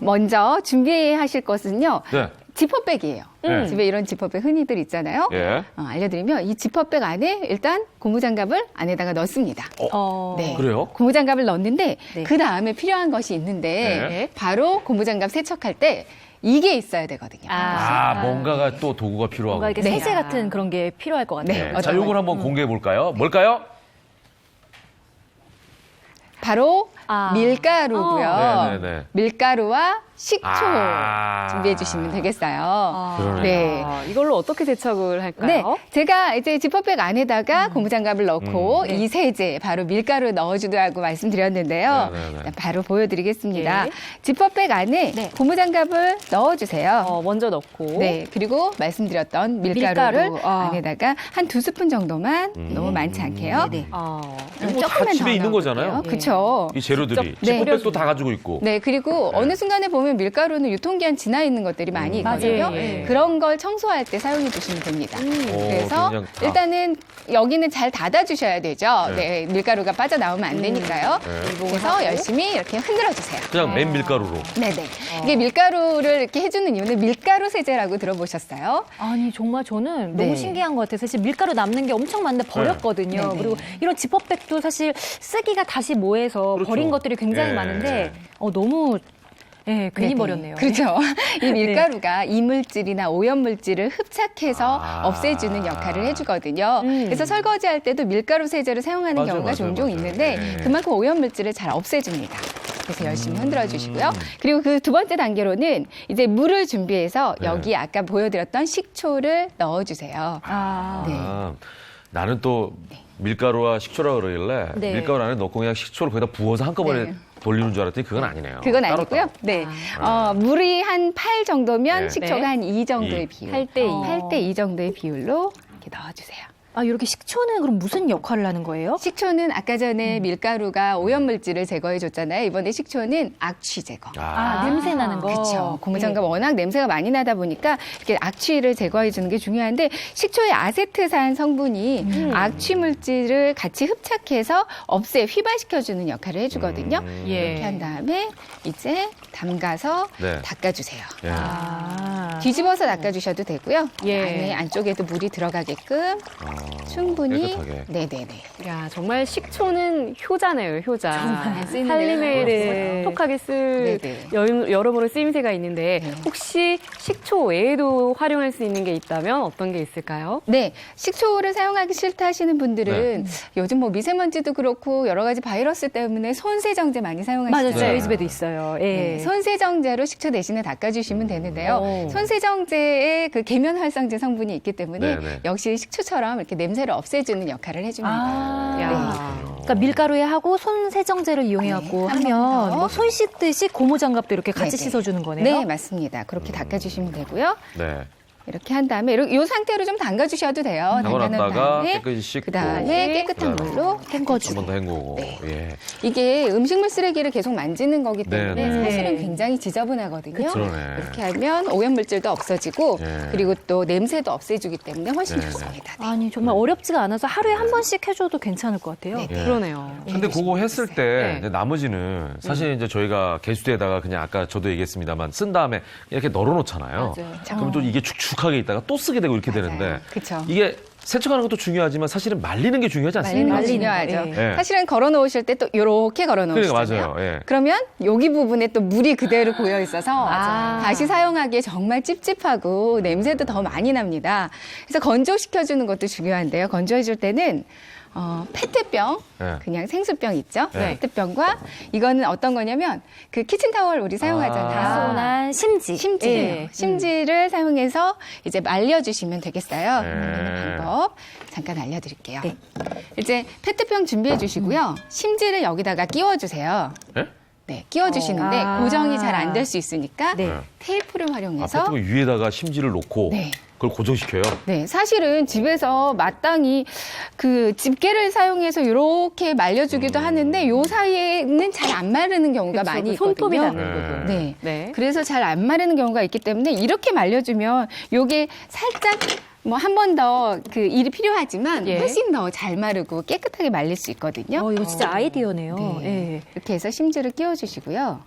먼저 준비하실 것은요. 네. 지퍼백이에요. 네. 집에 이런 지퍼백 흔히들 있잖아요. 예. 알려드리면 이 지퍼백 안에 일단 고무장갑을 안에다가 넣습니다. 네. 그래요? 고무장갑을 넣는데 네. 그 다음에 필요한 것이 있는데 네. 바로 고무장갑 세척할 때 이게 있어야 되거든요. 뭔가가 또 도구가 필요하고. 뭔가 이렇게 네. 세제 같은 그런 게 필요할 것 같아요. 네. 네. 어떤 자, 요걸 한번 공개해 볼까요? 뭘까요? 바로 아. 밀가루고요. 네네네. 밀가루와 식초 아. 준비해 주시면 되겠어요. 그러네요. 네. 이걸로 어떻게 세척을 할까요? 네, 제가 이제 지퍼백 안에다가 고무장갑을 넣고 이 세제, 바로 밀가루 넣어주라고 말씀드렸는데요. 네네네. 일단 바로 보여드리겠습니다. 네. 지퍼백 안에 고무장갑을 넣어주세요. 먼저 넣고. 네, 그리고 말씀드렸던 밀가루를 밀가루. 안에다가 한 2스푼 정도만 너무 많지 않게요. 네네. 이거 다 집에 있는 거잖아요. 그렇죠. 이 재료들이. 네. 지퍼백도 다 가지고 있고. 네, 그리고 어느 순간에 보면 밀가루는 유통기한 지나 있는 것들이 많이 있거든요. 맞아요. 예. 그런 걸 청소할 때 사용해 주시면 됩니다. 그래서 그냥 다. 일단은 여기는 잘 닫아 주셔야 되죠. 네. 네, 밀가루가 빠져나오면 안 되니까요. 네. 그래서 열심히 이렇게 흔들어 주세요. 그냥 맨 밀가루로. 네네. 이게 밀가루를 이렇게 해주는 이유는 밀가루 세제라고 들어보셨어요? 아니 정말 저는 네. 너무 신기한 것 같아요. 사실 밀가루 남는 게 엄청 많은데 버렸거든요. 네. 그리고 이런 지퍼백도 사실 쓰기가 다시 모해서 그렇죠. 버린 것들이 굉장히 예. 많은데 너무 괜히 네네. 버렸네요. 그렇죠. 이 밀가루가 이물질이나 오염물질을 흡착해서 아. 없애주는 역할을 해주거든요. 그래서 설거지할 때도 밀가루 세제를 사용하는 맞아요, 경우가 맞아요, 종종 맞아요. 있는데 네. 그만큼 오염물질을 잘 없애줍니다. 그래서 열심히 흔들어 주시고요. 그리고 그 두 번째 단계로는 이제 물을 준비해서 네. 여기 아까 보여드렸던 식초를 넣어주세요. 아, 나는 또 밀가루와 식초라 그러길래 네. 밀가루 안에 넣고 그냥 식초를 거기다 부어서 한꺼번에 네. 돌리는 줄 알았더니 그건 아니네요. 그건 따로 아니고요. 따로. 네. 물이 한 8 정도면 네. 식초가 네. 한 2 정도의 이. 비율. 8대2. 8대2 정도의 비율로 이렇게 넣어주세요. 이렇게 식초는 그럼 무슨 역할을 하는 거예요? 식초는 아까 전에 밀가루가 오염물질을 제거해 줬잖아요. 이번에 식초는 악취 제거. 냄새 나는 거. 그렇죠. 고무장갑 워낙 냄새가 많이 나다 보니까 이렇게 악취를 제거해 주는 게 중요한데 식초의 아세트산 성분이 악취 물질을 같이 흡착해서 휘발시켜 주는 역할을 해주거든요. 이렇게 한 다음에 이제 담가서 네. 닦아주세요. 예. 뒤집어서 닦아주셔도 되고요. 예. 안에 안쪽에도 물이 들어가게끔 충분히. 깨끗하게. 네네네. 야, 정말 식초는 효자네요, 효자. 정말 쓰이는 살림에를 데가 톡하게 쓸 네네. 여러모로 쓰임새가 있는데 네. 혹시 식초 외에도 활용할 수 있는 게 있다면 어떤 게 있을까요? 네, 식초를 사용하기 싫다 하시는 분들은 요즘 뭐 미세먼지도 그렇고 여러 가지 바이러스 때문에 손세정제 많이 사용하시죠. 맞아요. 저희 네. 집에도 있어요. 예. 네, 손세정제로 식초 대신에 닦아주시면 되는데요. 손세정제에 그 계면 활성제 성분이 있기 때문에 네네. 역시 식초처럼 이렇게 냄새를 없애주는 역할을 해줍니다. 그러니까 밀가루에 하고 손 세정제를 이용해갖고 네, 한번 하면 더. 뭐 손 씻듯이 고무장갑도 이렇게 같이 네네. 씻어주는 거네요. 네, 맞습니다. 그렇게 닦아주시면 되고요. 네. 이렇게 한 다음에 이 상태로 좀 담가주셔도 돼요. 담가놨다가 깨끗이 씻고 그다음에 깨끗한 그다음에 물로 한 헹궈주고. 번 더 헹구고. 네. 예. 이게 음식물 쓰레기를 계속 만지는 거기 때문에 네네. 사실은 굉장히 지저분하거든요. 그러네. 이렇게 하면 오염물질도 없어지고 예. 그리고 또 냄새도 없애주기 때문에 훨씬 네네. 좋습니다. 아니 정말 어렵지가 않아서 하루에 한 번씩 해줘도 괜찮을 것 같아요. 네. 예. 그러네요. 근데 그거 했을 때 네. 이제 나머지는 사실 이제 저희가 개수대에다가 그냥 아까 저도 얘기했습니다만 쓴 다음에 이렇게 널어놓잖아요. 맞아요. 그럼 또 이게 축축하게 있다가 또 쓰게 되고 이렇게 되는데 그렇죠. 이게 세척하는 것도 중요하지만 사실은 말리는 게 중요하지 않습니까? 말리는 게 말리는 중요하죠. 거, 예. 사실은 걸어 놓으실 때 또 이렇게 걸어 그러니까 놓으시잖아요. 맞아요. 예. 그러면 여기 부분에 또 물이 그대로 고여 있어서 다시 사용하기에 정말 찝찝하고 냄새도 더 많이 납니다. 그래서 건조시켜 주는 것도 중요한데요. 건조해 줄 때는 페트병, 네. 그냥 생수병 있죠? 네. 페트병과 이거는 어떤 거냐면 그 키친타월 우리 사용하잖아요. 다소난 심지. 심지예요. 예. 심지를 사용해서 이제 말려주시면 되겠어요. 네. 말리는 방법 잠깐 알려드릴게요. 이제 페트병 준비해 주시고요. 심지를 여기다가 끼워주세요. 예? 네, 끼워주시는데 아. 고정이 잘 안 될 수 있으니까 네. 테이프를 아, 활용해서 페트병 위에다가 심지를 놓고 네. 그걸 고정시켜요. 네, 사실은 집에서 마땅히 그 집게를 사용해서 이렇게 말려주기도 하는데 요 사이에는 잘 안 마르는 경우가 그쵸, 많이 그 손톱이 있거든요. 닿는 부분. 네. 네. 그래서 잘 안 마르는 경우가 있기 때문에 이렇게 말려주면 요게 살짝 뭐 한 번 더 그 일이 필요하지만 예. 훨씬 더 잘 마르고 깨끗하게 말릴 수 있거든요. 이거 진짜 아이디어네요. 네. 예. 이렇게 해서 심지를 끼워주시고요.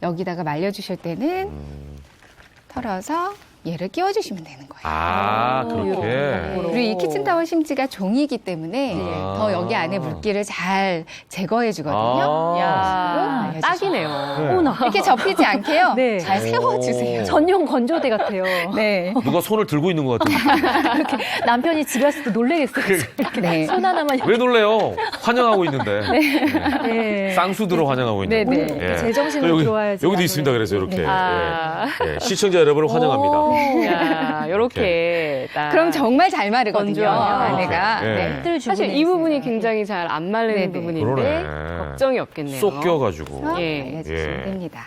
여기다가 말려주실 때는 털어서 얘를 끼워주시면 되는 거예요. 아, 그렇게. 그리고 이 키친타월 심지가 종이기 때문에 더 여기 안에 물기를 잘 제거해 주거든요. 아. 야, 네. 딱이네요. 네. 이렇게 접히지 않게요. 네. 잘 세워주세요. 전용 건조대 같아요. 네. 누가 손을 들고 있는 것 같은데. 남편이 집에 왔을 때 놀래겠어요. 네. 손 하나만. 왜 놀래요? 환영하고 있는데. 네. 쌍수들어 환영하고 네, 있는데. 네. 예. 제정신으로 또 들어와야지. 여기도 있습니다. 그래서 이렇게. 네. 아. 예. 예. 시청자 여러분을 환영합니다. 야, 요렇게 딱. 그럼 정말 잘 마르거든요. 건조하고. 안에가. 예. 네. 힘들 사실 주문에 이 부분이 있어요. 굉장히 잘 안 마르는 네네. 부분인데 그러네. 걱정이 없겠네요. 쏙 껴가지고. 예. 말려주시면 예. 됩니다.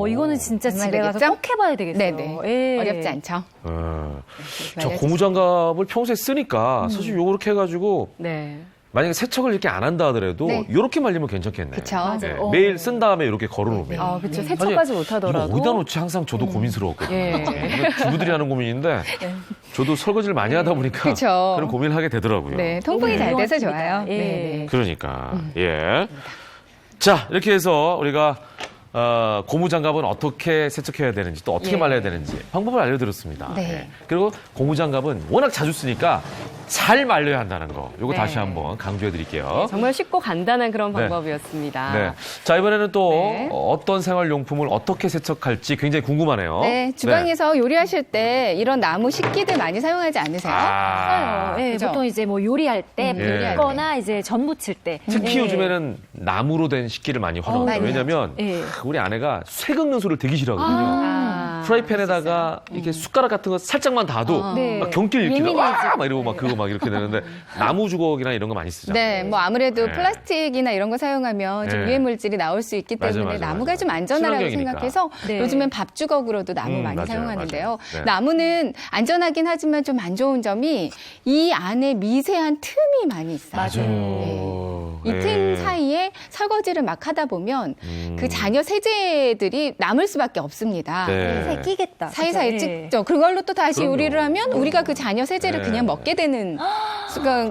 이거는 진짜 정말 집에 가서 되겠죠? 꼭 해봐야 되겠어요. 네네. 예. 어렵지 않죠? 저 말려주세요. 고무장갑을 평소에 쓰니까 사실 요렇게 해가지고 네. 만약에 세척을 이렇게 안 한다 하더라도 네. 요렇게 말리면 괜찮겠네. 그쵸. 예. 맞아요. 매일 쓴 다음에 이렇게 걸어놓으면. 아, 그쵸. 사실 세척까지 이거 못하더라도. 어디다 놓지 항상 저도 고민스러웠거든요. 예. 이거 주부들이 하는 고민인데 저도 설거지를 많이 하다 보니까 그쵸. 그런 고민을 하게 되더라고요. 네, 통풍이 잘 돼서 좋아요. 예. 네. 그러니까 예. 자 이렇게 해서 우리가 고무장갑은 어떻게 세척해야 되는지 또 어떻게 예. 말려야 되는지 방법을 알려드렸습니다. 네. 예. 그리고 고무장갑은 워낙 자주 쓰니까 잘 말려야 한다는 거. 이거 네. 다시 한번 강조해드릴게요. 정말 쉽고 간단한 그런 네. 방법이었습니다. 네. 자 이번에는 또 네. 어떤 생활용품을 어떻게 세척할지 굉장히 궁금하네요. 네, 주방에서 요리하실 때 이런 나무 식기들 많이 사용하지 않으세요? 아. 예, 그죠? 보통 이제 뭐 요리할 때, 요리할 붓거나 이제 전 부칠 때. 특히 예. 요즘에는 나무로 된 식기를 많이 활용해요. 많이 왜냐하면 예. 우리 아내가 쇠 긁는 소리를 되게 싫어하거든요. 아. 프라이팬에다가 이렇게 숟가락 같은 거 살짝만 닿아도 네. 막 경기를 일으키고 예민해지고. 막 이러고 막 그거 막 이렇게 되는데 나무 주걱이나 이런 거 많이 쓰잖아요. 네, 뭐 아무래도 네. 플라스틱이나 이런 거 사용하면 좀 네. 유해 물질이 나올 수 있기 맞아, 때문에 맞아, 나무가 맞아. 좀 안전하다고 친환경이니까. 생각해서 네. 요즘엔 밥 주걱으로도 나무 많이 맞아요, 사용하는데요. 맞아요. 네. 나무는 안전하긴 하지만 좀 안 좋은 점이 이 안에 미세한 틈이 많이 있어요. 맞아요. 이 틈 사이에 설거지를 막 하다 보면 음. 그 잔여 세제들이 남을 수밖에 없습니다. 네. 끼겠다. 사이사이 그죠? 예. 찍죠. 그걸로 또 다시 그럼요. 요리를 하면 우리가 그 잔여 세제를 네. 그냥 먹게 되는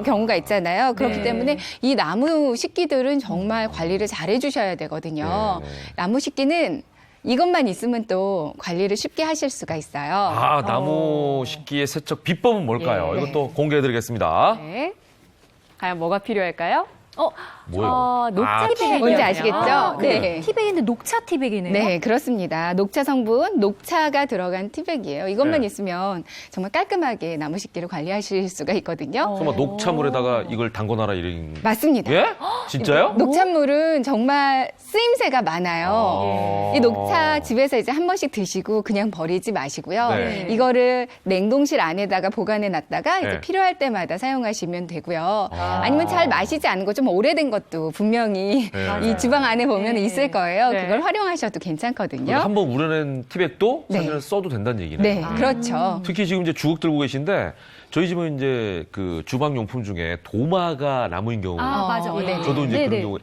경우가 있잖아요. 그렇기 네. 때문에 이 나무 식기들은 정말 관리를 잘 해주셔야 되거든요. 네. 나무 식기는 이것만 있으면 또 관리를 쉽게 하실 수가 있어요. 아, 나무 식기의 세척 비법은 뭘까요? 예. 이것도 공개해드리겠습니다. 네. 과연 뭐가 필요할까요? 뭐요? 녹차 티백이요. 뭔지 아시겠죠? 아, 네. 티백인데 녹차 티백이네요. 네, 그렇습니다. 녹차 성분, 녹차가 들어간 티백이에요. 이것만 네. 있으면 정말 깔끔하게 나무 식기를 관리하실 수가 있거든요. 설마 녹차물에다가 이걸 담궈놔라 이런. 맞습니다. 예? 진짜요? 녹차물은 정말 쓰임새가 많아요. 아. 이 녹차 집에서 이제 한 번씩 드시고 그냥 버리지 마시고요. 네. 이거를 냉동실 안에다가 보관해 놨다가 네. 이제 필요할 때마다 사용하시면 되고요. 아. 아니면 잘 마시지 않은 거 좀 오래된 것도 분명히 네. 이 주방 안에 보면 네. 있을 거예요. 네. 그걸 활용하셔도 괜찮거든요. 한번 우려낸 티백도 네. 사실은 써도 된다는 얘기네요. 네, 그렇죠. 특히 지금 이제 주걱 들고 계신데 저희 집은 이제 그 주방 용품 중에 도마가 나무인 경우가 아, 맞아. 네. 저도 이제 네네. 그런 경우에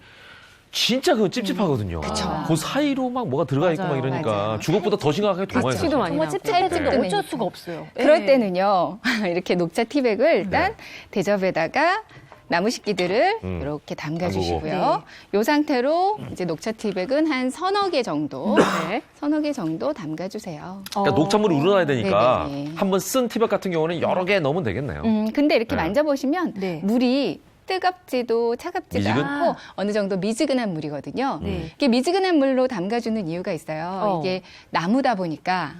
진짜 그거 찝찝하거든요. 그쵸. 그 사이로 막 뭐가 들어가 있고 막 맞아요. 이러니까 맞아요. 주걱보다 더 심각하게 도마에 티도 있어요. 많이 정말 나고. 찝찝해지면 네. 어쩔 수가 없어요. 그럴 예. 때는요, 이렇게 녹차 티백을 일단 네. 대접에다가 나무 식기들을 이렇게 담가주시고요. 이 상태로 이제 녹차 티백은 한 서너 개 정도, 네. 서너 개 정도 담가주세요. 그러니까 녹차물을 우러나야 되니까 네네네. 한번 쓴 티백 같은 경우는 여러 개 넣으면 되겠네요. 근데 이렇게 네. 만져보시면 네. 물이 뜨겁지도 차갑지도 미지근? 않고 어느 정도 미지근한 물이거든요. 네. 이게 미지근한 물로 담가주는 이유가 있어요. 이게 나무다 보니까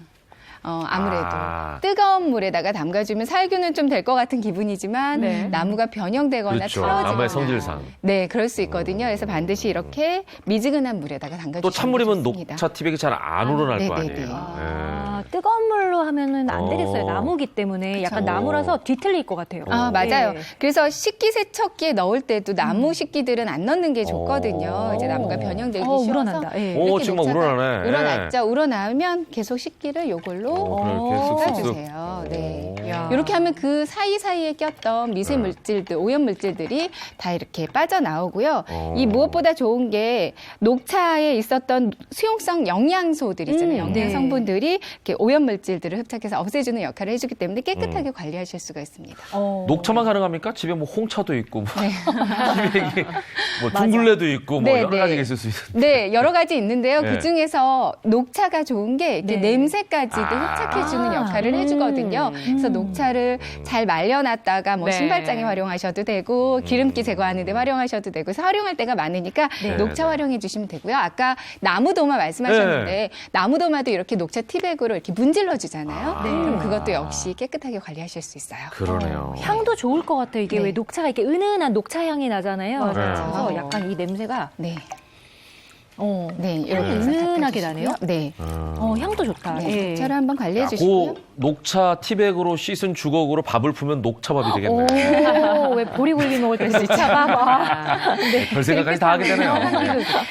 아무래도 아. 뜨거운 물에다가 담가주면 살균은 좀 될 것 같은 기분이지만 네. 나무가 변형되거나 그렇죠. 틀어지거나 나무의 성질상. 네, 그럴 수 있거든요. 그래서 반드시 이렇게 미지근한 물에다가 담가주시면 또 찬물이면 좋습니다. 녹차 티백이 잘 안 우러날 거 네네네. 아니에요. 예. 뜨거운 물로 하면은 안 되겠어요. 어. 나무기 때문에 약간 나무라서 뒤틀릴 것 같아요. 아, 맞아요. 네. 그래서 식기세척기에 넣을 때도 나무 식기들은 안 넣는 게 좋거든요. 이제 나무가 변형되기 쉬워서. 우러난다. 예. 오, 이렇게 지금 막 녹차가 우러나네. 우러났죠. 우러나면 계속 식기를 요걸로 그렇게 쓱쓱쓱. 닦아주세요. 네. 야. 이렇게 하면 그 사이사이에 꼈던 미세 물질들, 오염 물질들이 다 이렇게 빠져나오고요. 이 무엇보다 좋은 게 녹차에 있었던 수용성 영양소들 있잖아요. 영양 네. 성분들이 이렇게 오염 물질들을 흡착해서 없애주는 역할을 해주기 때문에 깨끗하게 관리하실 수가 있습니다. 녹차만 가능합니까? 집에 뭐 홍차도 있고, 뭐, 집에 뭐 둥글레도 있고, 뭐 네, 여러 네. 가지가 있을 수 있어요. 네, 여러 가지 있는데요. 네. 그 중에서 녹차가 좋은 게 이렇게 네. 냄새까지도 흡착해주는 역할을 해주거든요. 그래서 녹차를 잘 말려놨다가 뭐 네. 신발장에 활용하셔도 되고 기름기 제거하는데 활용하셔도 되고 그래서 활용할 때가 많으니까 녹차 네. 활용해 주시면 되고요. 아까 나무도마 말씀하셨는데 네. 나무도마도 이렇게 녹차 티백으로 이렇게 문질러 주잖아요. 그럼 그것도 역시 깨끗하게 관리하실 수 있어요. 그러네요. 향도 좋을 것 같아요. 이게 네. 왜 녹차가 이렇게 은은한 녹차 향이 나잖아요. 맞아요. 그래서 네. 약간 이 냄새가 네. 네, 이렇게 향이 해서 은은하게 닦아주시고요. 나네요. 네. 향도 좋다. 네. 예. 녹차를 한번 관리해 야, 주시고요. 그 녹차 티백으로 씻은 주걱으로 밥을 풀면 녹차밥이 되겠네. 오, 왜 보리굴비 먹을 때 녹차밥. 별 생각까지 다 하게 되네요.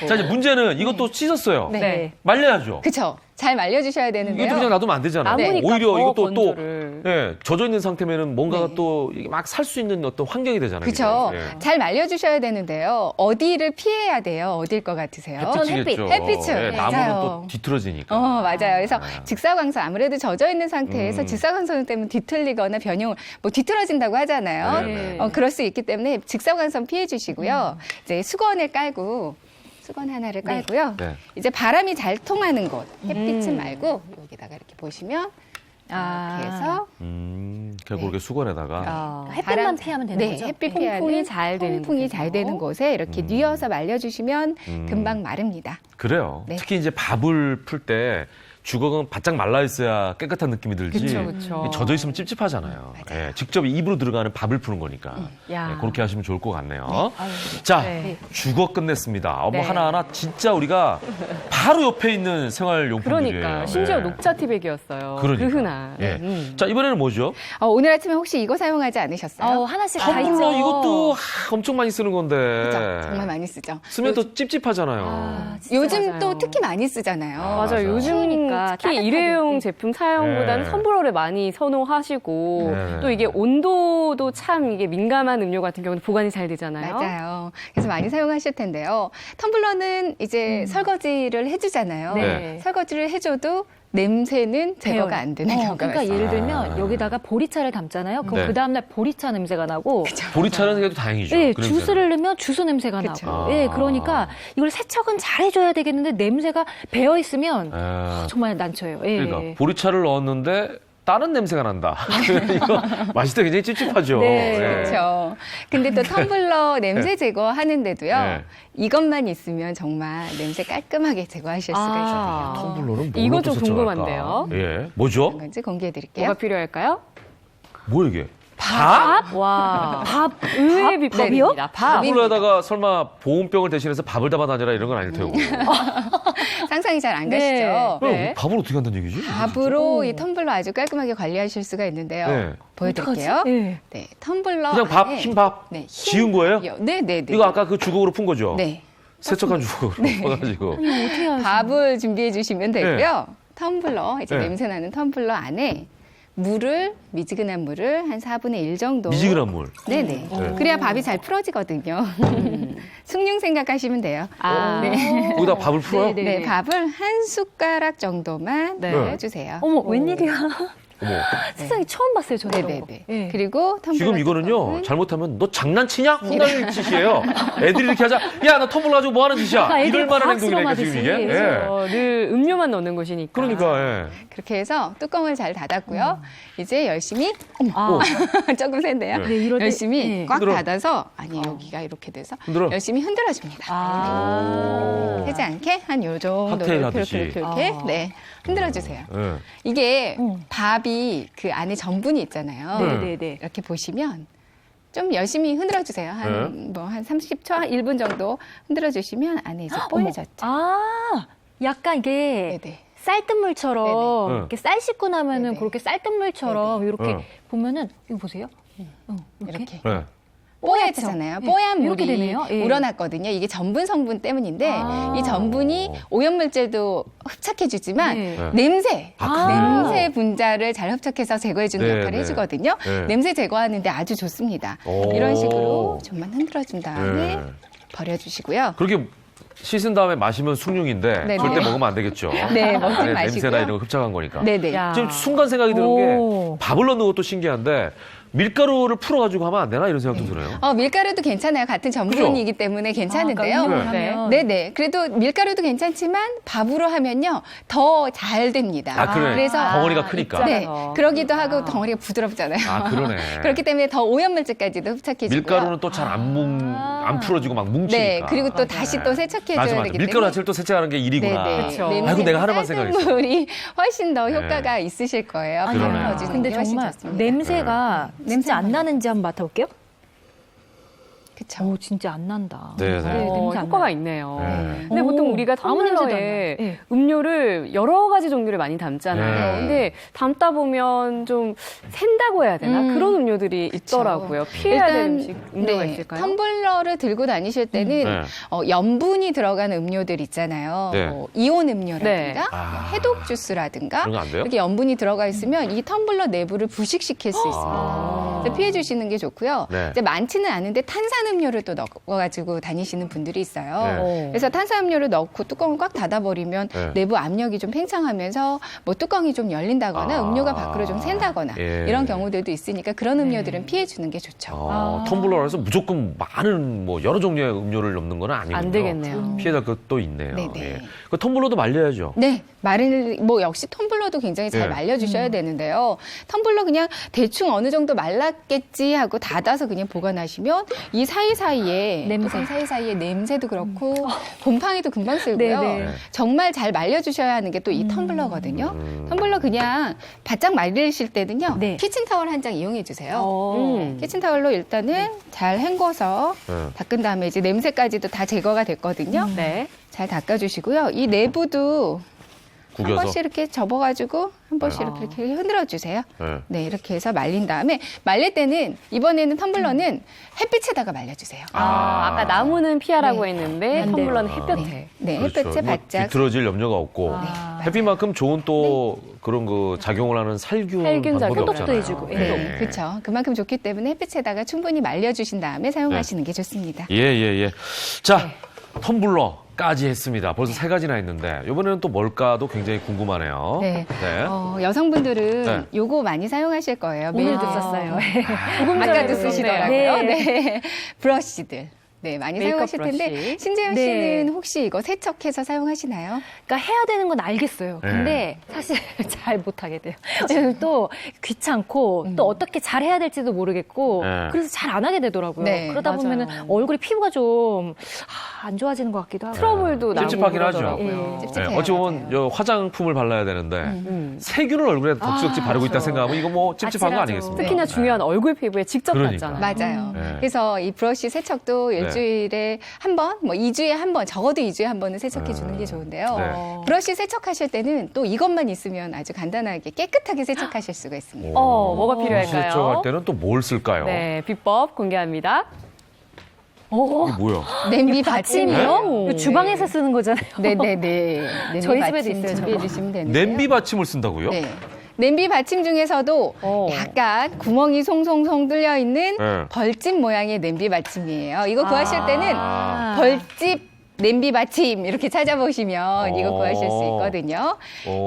자, 이제 문제는 이것도 씻었어요. 네. 말려야죠. 그쵸. 잘 말려주셔야 되는데요. 이것도 그냥 놔두면 안 되잖아요. 나무니까 오히려 더 이것도 또 건조를. 예, 젖어 있는 상태면은 뭔가가 네. 또 막 살 수 있는 어떤 환경이 되잖아요. 그쵸. 이게. 예. 잘 말려주셔야 되는데요. 어디를 피해야 돼요? 어딜 것 같으세요? 햇빛이겠죠. 햇빛을. 예, 나무는 맞아요. 또 뒤틀어지니까. 맞아요. 그래서 네. 직사광선 아무래도 젖어 있는 상태에서 직사광선 때문에 뒤틀리거나 변형을 뭐 뒤틀어진다고 하잖아요. 네. 그럴 수 있기 때문에 직사광선 피해 주시고요. 이제 수건을 깔고 수건 하나를 깔고요. 네. 이제 바람이 잘 통하는 곳, 햇빛은 말고 여기다가 이렇게 보시면 이렇게 해서 결국 이렇게 수건에다가 햇빛만 피하면 되는 네, 거죠? 햇빛 통풍이 피하는 잘 되는 통풍이 곳에서. 잘 되는 곳에 이렇게 뉘어서 말려주시면 금방 마릅니다. 그래요. 네. 특히 이제 밥을 풀 때 주걱은 바짝 말라 있어야 깨끗한 느낌이 들지. 그쵸, 그쵸. 젖어 있으면 찝찝하잖아요. 예, 직접 입으로 들어가는 밥을 푸는 거니까. 야. 예, 그렇게 하시면 좋을 것 같네요. 자, 네. 주걱 끝냈습니다. 뭐 네. 하나하나 진짜 우리가 바로 옆에 있는 생활용품들이에요. 그러니까 심지어 예. 녹차 티백이었어요. 그러니까. 그 흔한. 예. 자, 이번에는 뭐죠? 오늘 아침에 혹시 이거 사용하지 않으셨어요? 하나씩 다 있죠. 텀블러 이것도 엄청 많이 쓰는 건데. 그죠? 정말 많이 쓰죠. 쓰면 또 찝찝하잖아요. 요즘 맞아요. 또 특히 많이 쓰잖아요. 맞아요. 맞아요. 요즘 추우니까 특히 따뜻하게. 일회용 제품 사용보다는 네. 텀블러를 많이 선호하시고 네. 또 이게 온도도 참 이게 민감한 음료 같은 경우는 보관이 잘 되잖아요. 맞아요. 그래서 많이 사용하실 텐데요. 텀블러는 이제 설거지를 해주잖아요. 네. 설거지를 해줘도 냄새는 제거가 안 되는 경우가 그러니까 많습니다. 예를 들면 여기다가 보리차를 담잖아요. 그럼 네. 그 다음날 보리차 냄새가 나고 보리차는 그래도 다행이죠. 네, 그 주스를 넣으면 주스 냄새가 그쵸. 나고. 예, 그러니까 이걸 세척은 잘 해줘야 되겠는데 냄새가 배어 있으면 예. 정말 난처해요. 예. 그러니까 보리차를 넣었는데 다른 냄새가 난다. 이거 마실 때 굉장히 찝찝하죠. 네. 예. 그렇죠. 근데 또 텀블러 냄새 제거하는데도요. 네. 이것만 있으면 정말 냄새 깔끔하게 제거하실 수가 있어요. 텀블러는 이거 뭘로 좀 또 세척할까? 궁금한데요. 예. 뭐죠? 어떤 건지 공개해 드릴게요. 뭐가 필요할까요? 뭐 이게? 밥? 와, 밥 의외의 비법입니다. 밥. 텀블러에다가 설마 보온병을 대신해서 밥을 담아 다니라 이런 건 아닐 테고. 상상이 잘 안 네. 가시죠? 그럼 네. 밥을 어떻게 한다는 얘기지? 밥으로 이 텀블러 아주 깔끔하게 관리하실 수가 있는데요. 네. 보여드릴게요. 예. 네, 텀블러 그냥 밥, 안에 흰밥 네, 지은 거예요? 네. 이거 아까 그 주걱으로 푼 거죠? 네. 세척한 주걱으로 퍼가지고. 밥을 준비해 주시면 되고요. 텀블러, 이제 네. 냄새 나는 텀블러 안에 물을, 미지근한 물을 한 4분의 1 정도. 미지근한 물. 네네. 네. 그래야 밥이 잘 풀어지거든요. 숭늉 생각하시면 돼요. 거기다 밥을 풀어요? 네, 밥을 한 숟가락 정도만 네. 넣어주세요. 어머, 웬일이야. 어머. 세상에 처음 봤어요, 저는. 네네네. 예. 그리고 텀블러 지금 이거는요, 뚜껑은 잘못하면 너 장난치냐? 혼날 짓이에요. 애들이 이렇게 하자. 야, 너 텀블러 가지고 뭐 하는 짓이야? 애들 이럴 만한 과학 행동이니까 지금 이게. 실험하듯이. 예. 늘 음료만 넣는 곳이니까. 그러니까, 예. 그렇게 해서 뚜껑을 잘 닫았고요. 이제 열심히 조금 센데요. 네. 네, 이럴 때- 열심히 네. 꽉 흔들어. 닫아서 여기가 이렇게 돼서 흔들어. 열심히 흔들어줍니다. 되지 않게 한 요 정도 칵테일 이렇게 하듯이. 이렇게 네 흔들어주세요. 예. 이게 밥이 그 안에 전분이 있잖아요. 네네네. 이렇게 보시면 좀 열심히 흔들어주세요. 한 30초, 한 1분 정도 흔들어주시면 안에 이제 뽀얘졌죠. 약간 이게 네네. 쌀뜨물처럼 네네. 이렇게 쌀 씻고 나면은 네네. 그렇게 쌀뜨물처럼 이렇게 네. 보면은 이거 보세요. 이렇게. 네. 뽀얗잖아요. 네. 뽀얀 이렇게 물이 되네요. 예. 우러났거든요. 이게 전분 성분 때문인데 이 전분이 오염물질도 흡착해주지만 네. 냄새, 아, 냄새 분자를 잘 흡착해서 제거해주는 네, 역할을 네. 해주거든요. 네. 냄새 제거하는데 아주 좋습니다. 오. 이런 식으로 좀만 흔들어준 다음에 네. 버려주시고요. 그렇게 씻은 다음에 마시면 숭늉인데 네네. 절대 먹으면 안 되겠죠. 네, 먹지 안에 마시고요. 냄새나 이런 거 흡착한 거니까. 네네. 야. 지금 순간 생각이 드는 오. 게 밥을 넣는 것도 신기한데 밀가루를 풀어가지고 하면 안 되나 이런 생각도 들어요. 밀가루도 괜찮아요. 같은 전분이기 때문에 괜찮은데요. 그러니까 네. 하면 네네. 그래도 밀가루도 괜찮지만 밥으로 하면요 더 잘 됩니다. 아, 그래. 그래서 덩어리가 크니까. 네, 있잖아요. 그러기도 하고 덩어리가 부드럽잖아요. 아, 그러네. 그렇기 때문에 더 오염물질까지도 흡착해주고요. 밀가루는 또 잘 안 풀어지고 막 뭉치니까. 네, 그리고 또 다시 또 세척해줘야 맞아. 되기 밀가루 때문에. 자체를 또 세척하는 게 일이구나. 네네. 그쵸. 아이고, 내가 하나만 생각했어. 쌀뜨물이 훨씬 더 네. 효과가 있으실 거예요. 그러네. 밥을 넣어주는 근데 게 훨씬 정말 좋습니다. 냄새가 진짜 안 나는지 한번 맡아볼게요. 그쵸. 오, 진짜 안 난다. 네, 네. 냄새 안 효과가 나요. 있네요. 네. 근데 보통 오, 우리가 아무 냄새도 안 나요. 텀블러에 네. 음료를 여러 가지 종류를 많이 담잖아요. 네. 근데 담다 보면 좀 샌다고 해야 되나? 그런 음료들이 있더라고요. 피해야 될 음식, 음료가 있을까요? 텀블러를 들고 다니실 때는 네. 염분이 들어간 음료들 있잖아요. 네. 뭐 이온 음료라든가 네. 아. 해독 주스라든가 그런 거 안 돼요? 이렇게 염분이 들어가 있으면 이 텀블러 내부를 부식시킬 수 있습니다. 그래서 피해 주시는 게 좋고요. 네. 이제 많지는 않은데 탄산음료를 또 넣어가지고 다니시는 분들이 있어요. 네. 그래서 탄산음료를 넣고 뚜껑을 꽉 닫아버리면 네. 내부 압력이 좀 팽창하면서 뭐 뚜껑이 좀 열린다거나 아. 음료가 밖으로 좀 샌다거나 예. 이런 경우들도 있으니까 그런 음료들은 피해 주는 게 좋죠. 텀블러라서 무조건 많은 뭐 여러 종류의 음료를 넣는 건 아니군요. 안 되겠네요. 피해갈 것도 있네요. 네네. 예. 그 텀블러도 말려야죠. 네, 뭐 역시 텀블러도 굉장히 잘 네. 말려주셔야 되는데요. 텀블러 그냥 대충 어느 정도 말랐겠지 하고 닫아서 그냥 보관하시면 이 사이사이에 냄새. 사이사이에 냄새도 그렇고 곰팡이도 금방 쓸고요. 네네. 정말 잘 말려주셔야 하는 게 또 이 텀블러거든요. 텀블러 그냥 바짝 말리실 때는요. 네. 키친타월 한 장 이용해 주세요. 음. 키친타월로 일단은 잘 헹궈서 네. 닦은 다음에 이제 냄새까지도 다 제거가 됐거든요. 네. 잘 닦아주시고요. 이 내부도 한 구겨서. 번씩 이렇게 접어가지고 한 번씩 이렇게 흔들어 주세요. 네. 네, 이렇게 해서 말린 다음에 말릴 때는 이번에는 텀블러는 햇빛에다가 말려주세요. 아까 나무는 피하라고 네. 했는데 안 돼요. 텀블러는 햇볕에. 네, 그렇죠. 햇볕에 뭐 바짝. 비틀어질 염려가 없고 아. 햇빛만큼 좋은 또 그런 그 작용을 하는 살균 살균 방법이 작용도 없잖아요. 해주고. 네, 그렇죠. 그만큼 좋기 때문에 햇빛에다가 충분히 말려주신 다음에 사용하시는 게 좋습니다. 예. 자, 텀블러까지 했습니다. 벌써 세 가지나 했는데 이번에는 또 뭘까도 굉장히 궁금하네요. 네. 네. 여성분들은 네. 요거 많이 사용하실 거예요. 오늘도 매일 썼어요. 아까도 쓰시더라고요. 네. 네. 브러쉬들. 네, 많이 메이크업 사용하실 텐데 브러쉬. 신재현 네. 씨는 혹시 이거 세척해서 사용하시나요? 그러니까 해야 되는 건 알겠어요. 네. 근데 사실 잘 못하게 돼요. 왜냐면 또 귀찮고 또 어떻게 잘 해야 될지도 모르겠고 네. 그래서 잘 안 하게 되더라고요. 네, 그러다 맞아요. 보면은 얼굴이 피부가 좀 안 좋아지는 것 같기도 하고. 트러블도 나고 찝찝하긴 하죠. 그러더라고요. 예. 찝찝해요. 네, 어찌 보면 맞아요. 저 화장품을 발라야 되는데 음. 세균을 얼굴에 덕지덕지 바르고 있다 생각하면 이거 뭐 찝찝한 거 아찔하죠. 아니겠습니까? 특히나 중요한 얼굴 피부에 직접 그러니까. 닿잖아요. 맞아요. 네. 그래서 이 브러쉬 세척도 일주일에 한 번, 뭐 2주에 한 번, 적어도 2주에 한 번은 세척해 주는 게 좋은데요. 네. 브러쉬 세척하실 때는 또 이것만 있으면 아주 간단하게 깨끗하게 세척하실 수가 있습니다. 뭐가 필요할까요? 세척할 때는 또 뭘 쓸까요? 네, 비법 공개합니다. 이거 뭐야? 냄비 받침이요? 이거 주방에서 쓰는 거잖아요. 네네네. 냄비 저희 집에도 받침 있어요, 준비해 저거. 주시면 되는데요. 냄비 받침을 쓴다고요? 네. 냄비 받침 중에서도 약간 구멍이 송송송 뚫려 있는 네. 벌집 모양의 냄비 받침이에요. 이거 구하실 때는 아. 벌집 냄비 받침 이렇게 찾아보시면 이거 구하실 수 있거든요.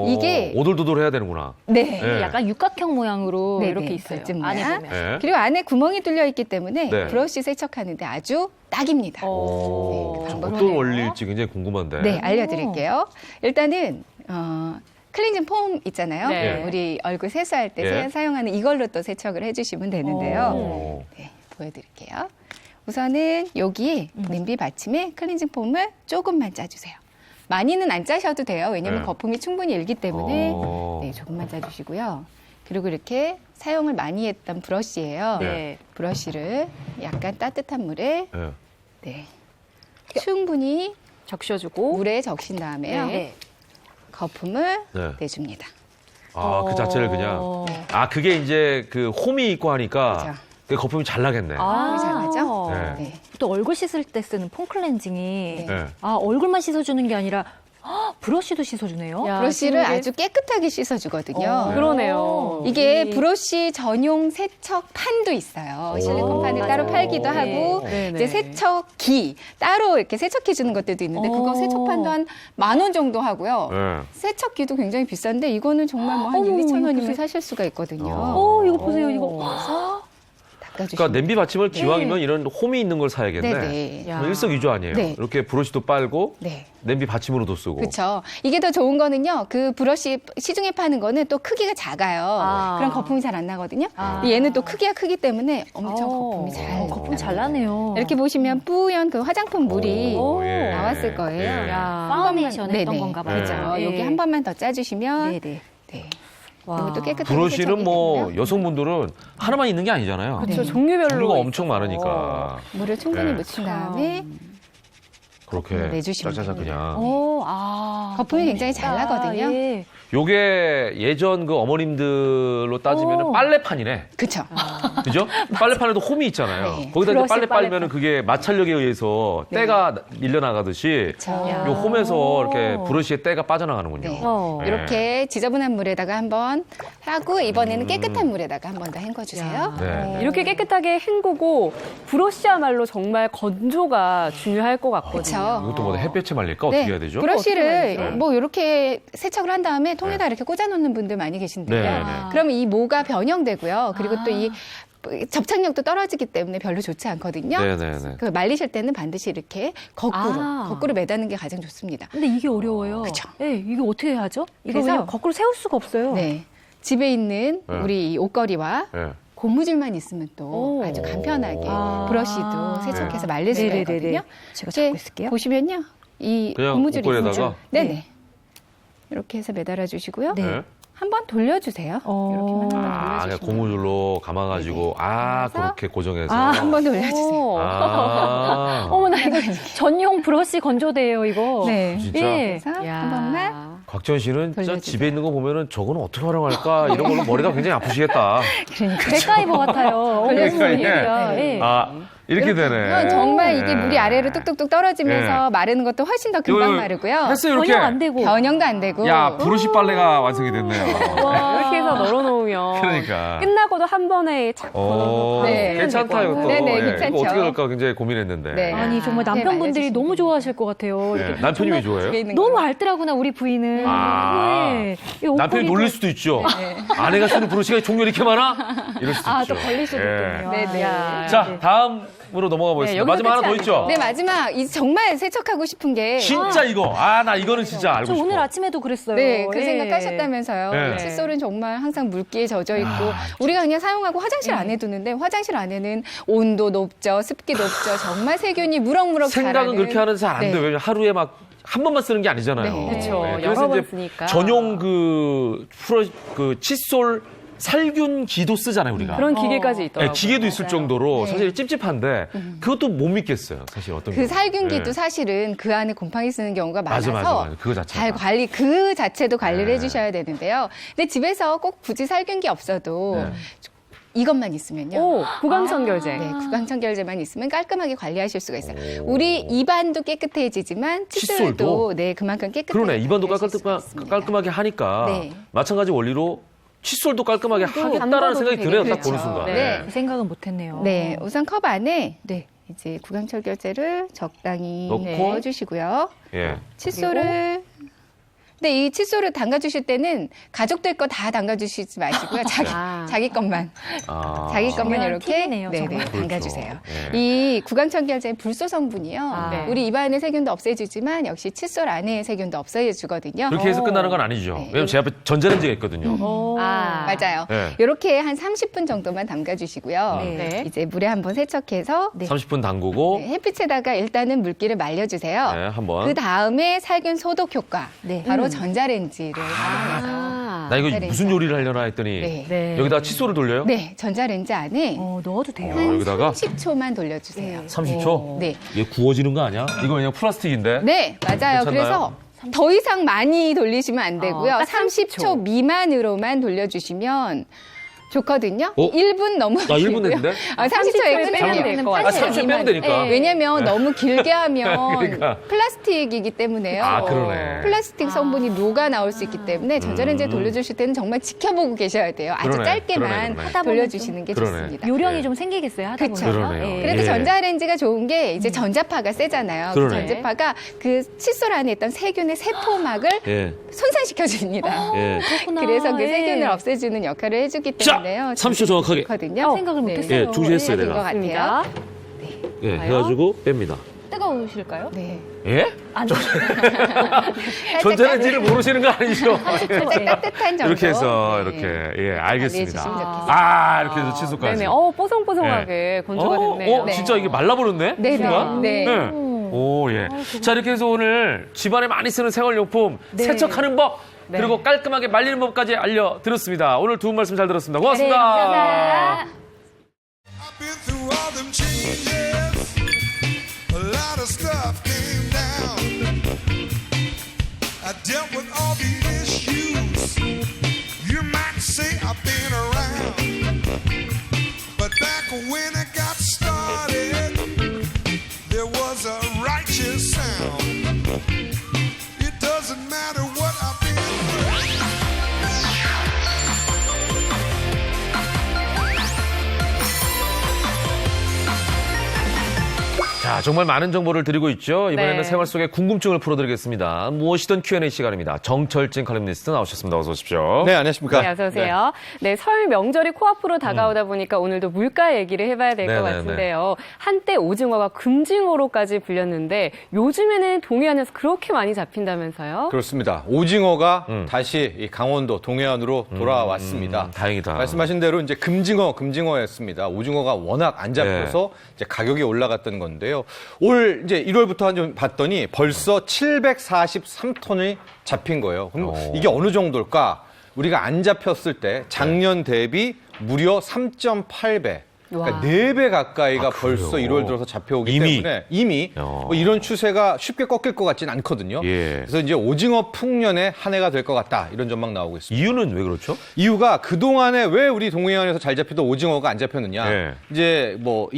이게 오돌도돌 해야 되는구나. 네. 네. 약간 육각형 모양으로 네네, 이렇게 있어요. 벌집 안에 모양. 보면. 네. 그리고 안에 구멍이 뚫려 있기 때문에 네. 브러쉬 세척하는데 아주 딱입니다. 오, 네, 어떤 원리일지 굉장히 궁금한데. 네, 알려드릴게요. 일단은 클렌징 폼 있잖아요. 네. 우리 얼굴 세수할 때 예. 사용하는 이걸로 또 세척을 해주시면 되는데요. 오. 네, 보여드릴게요. 우선은 여기에 냄비 받침에 클렌징 폼을 조금만 짜주세요. 많이는 안 짜셔도 돼요. 왜냐하면 네. 거품이 충분히 일기 때문에 오. 네, 조금만 짜주시고요. 그리고 이렇게 사용을 많이 했던 브러쉬예요. 네. 브러쉬를 약간 따뜻한 물에 네. 네, 충분히 적셔주고. 물에 적신 다음에요. 네. 거품을 네. 내줍니다. 아, 그 자체를 그냥. 아, 그게 이제 그 홈이 있고 하니까 그죠. 그 거품이 잘 나겠네. 거품이 잘 나죠? 네. 네. 또 얼굴 씻을 때 쓰는 폼 클렌징이 네. 아, 얼굴만 씻어주는 게 아니라 브러쉬도 씻어주네요. 야, 브러쉬를 지금 아주 깨끗하게 씻어주거든요. 그러네요. 이게 브러쉬 전용 세척판도 있어요. 실리콘판을 따로 팔기도 하고 네, 이제 네. 세척기 따로 이렇게 세척해 주는 것들도 있는데 그거 세척판도 한 10,000원 정도 하고요. 네. 세척기도 굉장히 비싼데 이거는 정말 뭐 한 1,000~2,000원이면 사실 수가 있거든요. 이거 보세요, 이거. 닦아주시면 그러니까 냄비 받침을 기왕이면 이런 홈이 있는 걸 사야겠네. 네네. 그럼 일석이조 아니에요. 네. 이렇게 브러쉬도 빨고 네. 냄비 받침으로도 쓰고. 그렇죠. 이게 더 좋은 거는요. 그 브러쉬 시중에 파는 거는 또 크기가 작아요. 그럼 거품이 잘 안 나거든요. 얘는 또 크기가 크기 때문에 엄청 거품이 잘 거품 잘 나네요. 이렇게 보시면 뿌연 그 화장품 물이 오, 예. 나왔을 거예요. 예. 야. 파운데이션 했던 네네. 건가 봐요. 그렇죠. 예. 여기 한 번만 더 짜주시면 네네. 네. 와. 이것도 깨끗하게 브러쉬는 세척이 뭐 되고요. 여성분들은 하나만 있는 게 아니잖아요. 그렇죠. 종류별로 종류가 있어서. 엄청 많으니까. 물을 충분히 네. 묻힌 다음에 그렇게 내주시면 짜자자 됩니다. 그냥. 거품이 굉장히 잘 나거든요. 예. 요게 예전 그 어머님들로 따지면 빨래판이네. 그렇죠. 그죠? 빨래판에도 홈이 있잖아요. 네. 거기다 이제 브러쉬 빨래 빨래판. 빨면은 그게 마찰력에 의해서 네. 때가 밀려나가듯이 그렇죠. 요 홈에서 이렇게 브러쉬에 때가 빠져나가는군요. 네. 어. 네. 이렇게 지저분한 물에다가 한번 하고 이번에는 깨끗한 물에다가 한 번 더 헹궈주세요. 네. 이렇게 깨끗하게 헹구고 브러쉬야말로 정말 건조가 중요할 것 같거든요. 그쵸. 이것도 뭐 햇볕에 말릴까? 어떻게 해야 되죠? 브러쉬를 어떻게 뭐 이렇게 세척을 한 다음에 통에다 이렇게 꽂아놓는 분들 많이 계신데요. 네, 네. 그러면 이 모가 변형되고요. 그리고 또 이 접착력도 떨어지기 때문에 별로 좋지 않거든요. 네네네. 그 말리실 때는 반드시 이렇게 거꾸로 매다는 게 가장 좋습니다. 근데 이게 어려워요. 그쵸. 예, 이게 어떻게 하죠? 이거 그래서- 그냥 거꾸로 세울 수가 없어요. 네. 집에 있는 네. 우리 이 옷걸이와 네. 고무줄만 있으면 또 아주 간편하게 브러쉬도 세척해서 말릴 수가 네네네네. 있거든요. 제가 이렇게 잡고 있을게요. 보시면요. 이 그냥 고무줄이 옷걸이에다가? 있죠. 네네. 이렇게 해서 매달아 주시고요. 네. 한번 돌려주세요. 이렇게만 한번 아, 그냥 돌려주시면 고무줄로 감아가지고, 그래서- 그렇게 고정해서. 한번 돌려주세요. 아. 어머나, 이거 전용 브러쉬 건조대예요, 이거. 네. 진짜? 예. 그래서 야. 한 번만 곽지원 씨는 진짜 돌려주세요. 집에 있는 거 보면은 저거는 어떻게 활용할까? 이런 걸로 머리가 굉장히 아프시겠다. 맥가이버 같아요. 그러니까 이게- 예. 아, 이렇게 되네. 그러면 정말 이게 네. 물이 아래로 뚝뚝뚝 떨어지면서 마르는 것도 훨씬 더 금방 마르고요. 했어요, 이렇게. 변형 안 되고. 변형도 안 되고. 야, 브러쉬 빨래가 완성이 됐네요. 이렇게 해서 널어놓으면 그러니까. 끝나고도 한 번에 착 오, 네. 괜찮다, 이것도. 네네, 예, 괜찮죠. 이거 어떻게 할까 굉장히 고민했는데. 네. 아니, 정말 네, 남편분들이 말려주시면 너무 좋아하실 것 같아요. 예, 이렇게 남편이 왜 정말 좋아해요? 집에 있는 너무 거. 알뜰하구나, 우리 부인은. 아. 네. 이 남편이 옷걸이도- 놀릴 수도 있죠. 아내가 쓰는 브러쉬가 종류 이렇게 많아? 이럴 수도 아, 있죠. 또 걸릴 수도 예. 있군요. 네네. 야. 자, 다음으로 넘어가 보겠습니다. 여기서 마지막 하나 더 끝이 있죠? 네, 마지막 이 정말 세척하고 싶은 게 진짜 이거. 나 이거는 진짜 알고 저 싶어. 오늘 아침에도 그랬어요. 네, 그 예. 생각하셨다면서요. 네. 이 칫솔은 정말 항상 물기에 젖어 있고 우리가 그냥 사용하고 화장실 안에 두는데 화장실 안에는 온도 높죠, 습기 높죠. 정말 세균이 무럭무럭 생각은 자라는. 그렇게 하는 잘 안 네. 돼요. 왜냐면 하루에 막 한 번만 쓰는 게 아니잖아요. 네. 그렇죠. 그래서 여러 번 이제 쓰니까. 전용 그 칫솔 살균기도 쓰잖아요, 우리가. 그런 기계까지 네, 있더라고요. 기계도 있을 정도로 네. 사실 찝찝한데 그것도 못 믿겠어요. 사실 어떤 그 경우는. 살균기도 네. 사실은 그 안에 곰팡이 쓰는 경우가 맞아, 많아서 맞아. 그거 자체가. 잘 관리 그 자체도 관리를 네. 해주셔야 되는데요. 근데 집에서 꼭 굳이 살균기 없어도 네. 이것만 있으면요. 오, 구강청결제. 네, 구강청결제만 있으면 깔끔하게 관리하실 수가 있어요. 우리 입안도 깨끗해지지만 칫솔도? 칫솔도 네 그만큼 깨끗하게 그러네. 입안도 관리하실 수가 있습니다. 깔끔하게 하니까 네. 마찬가지 원리로 칫솔도 깔끔하게 하겠다라는 담가도 생각이 드네요. 딱 되겠죠. 보는 순간. 네. 그 생각은 못 했네요. 네, 우선 컵 안에 네 이제 구강청결제를 적당히 넣고. 넣어주시고요. 예. 칫솔을 근데 이 칫솔을 담가주실 때는 가족들 거 다 담가주시지 마시고요. 자기 것만. 자기 것만 중요한 이렇게 팁이네요, 네네, 정말. 담가주세요. 네. 이 구강청결제는 불소 성분이요. 네. 우리 입안의 세균도 없애주지만 역시 칫솔 안의 세균도 없애주거든요. 그렇게 해서 끝나는 건 아니죠. 네. 왜냐면 제 앞에 전자레인지가 있거든요. 맞아요. 네. 이렇게 한 30분 정도만 담가주시고요. 네. 이제 물에 한번 세척해서 30분 담그고 네, 햇빛에다가 일단은 물기를 말려주세요. 네, 한번. 그 다음에 살균 소독 효과. 네. 바로 전자레인지를 활용해서. 나 이거 전자레인지 무슨 요리를 하려나 했더니 네. 네. 여기다가 칫솔을 돌려요? 네, 전자레인지 안에 넣어도 돼요. 한 여기다가 30초만 돌려주세요. 30초? 네. 이게 구워지는 거 아니야? 이거 그냥 플라스틱인데? 네, 맞아요. 괜찮나요? 그래서 더 이상 많이 돌리시면 안 되고요. 딱 30초 미만으로만 돌려주시면 좋거든요. 어? 1분 넘어. 나 1분 됐는데? 30초에 빼면 될 것 같아요. 30초 빼면 되니까. 왜냐면 너무 길게 하면 그러니까. 플라스틱이기 때문에요. 아, 그러네. 플라스틱 성분이 녹아 나올 수 있기 때문에 전자레인지에 돌려주실 때는 정말 지켜보고 계셔야 돼요. 아주 그러네, 짧게만 그러네. 하다 보면 돌려주시는 게 그러네. 좋습니다. 요령이 예. 좀 생기겠어요. 하다 그쵸. 보니까. 그러네요. 그래도 예. 전자레인지가 좋은 게 이제 전자파가 세잖아요. 그 그러네. 전자파가 그 칫솔 안에 있던 세균의 세포막을 예. 손상시켜줍니다. 예. 그렇구나. 그래서 그 예. 세균을 없애주는 역할을 해주기 자, 때문에요. 30초 정확하게. 좋거든요. 생각을 네. 못했어요. 예, 중시했어요, 된 내가. 것 같아요. 맞습니다. 예, 봐요. 해가지고 뺍니다. 뜨거우실까요? 네. 예? 안 전자레인지를 모르시는 거 아니죠? 살짝 따뜻한 정도. 이렇게 해서 네. 이렇게 예 알겠습니다. 내주시면 좋겠습니다. 아 이렇게 해서 칫솔까지. 네네. 뽀송뽀송하게 건조가 됐네요. 네. 진짜 이게 말라버렸네. 네, 순간? 네. 네. 오 예. 자 이렇게 해서 오늘 집안에 많이 쓰는 생활용품 세척하는 법 네. 그리고 깔끔하게 말리는 법까지 알려드렸습니다. 오늘 두 분 말씀 잘 들었습니다. 고맙습니다. 감사합니다. I've been through all them changes. A lot of stuff came down. I dealt with all the issues. You might say I've been around. But back when I got started, there was a righteous sound. It doesn't matter what I've been through. 자 정말 많은 정보를 드리고 있죠. 이번에는 네. 생활 속의 궁금증을 풀어드리겠습니다. 무엇이든 Q&A 시간입니다. 정철진 칼럼니스트 나오셨습니다. 어서 오십시오. 네, 안녕하십니까. 네, 어서 오세요. 네, 설 명절이 코앞으로 다가오다 보니까 오늘도 물가 얘기를 해봐야 될 것 네네네. 같은데요. 한때 오징어가 금징어로까지 불렸는데 요즘에는 동해안에서 그렇게 많이 잡힌다면서요? 그렇습니다. 오징어가 다시 이 강원도 동해안으로 돌아왔습니다. 다행이다. 말씀하신 대로 이제 금징어였습니다. 오징어가 워낙 안 잡혀서 이제 가격이 올라갔던 건데요. 올 이제 1월부터 좀 봤더니 벌써 743톤이 잡힌 거예요. 그럼 이게 어느 정도일까? 우리가 안 잡혔을 때 작년 대비 무려 3.8배. 그러니까 와. 4배 가까이가 그래요? 벌써 1월 들어서 잡혀오기 이미? 때문에 이미 뭐 이런 추세가 쉽게 꺾일 것 같지는 않거든요. 예. 그래서 이제 오징어 풍년의 한 해가 될 것 같다. 이런 전망 나오고 있습니다. 이유는 왜 그렇죠? 이유가 그동안에 왜 우리 동해안에서 잘 잡히던 오징어가 안 잡혔느냐. 예. 이제 뭐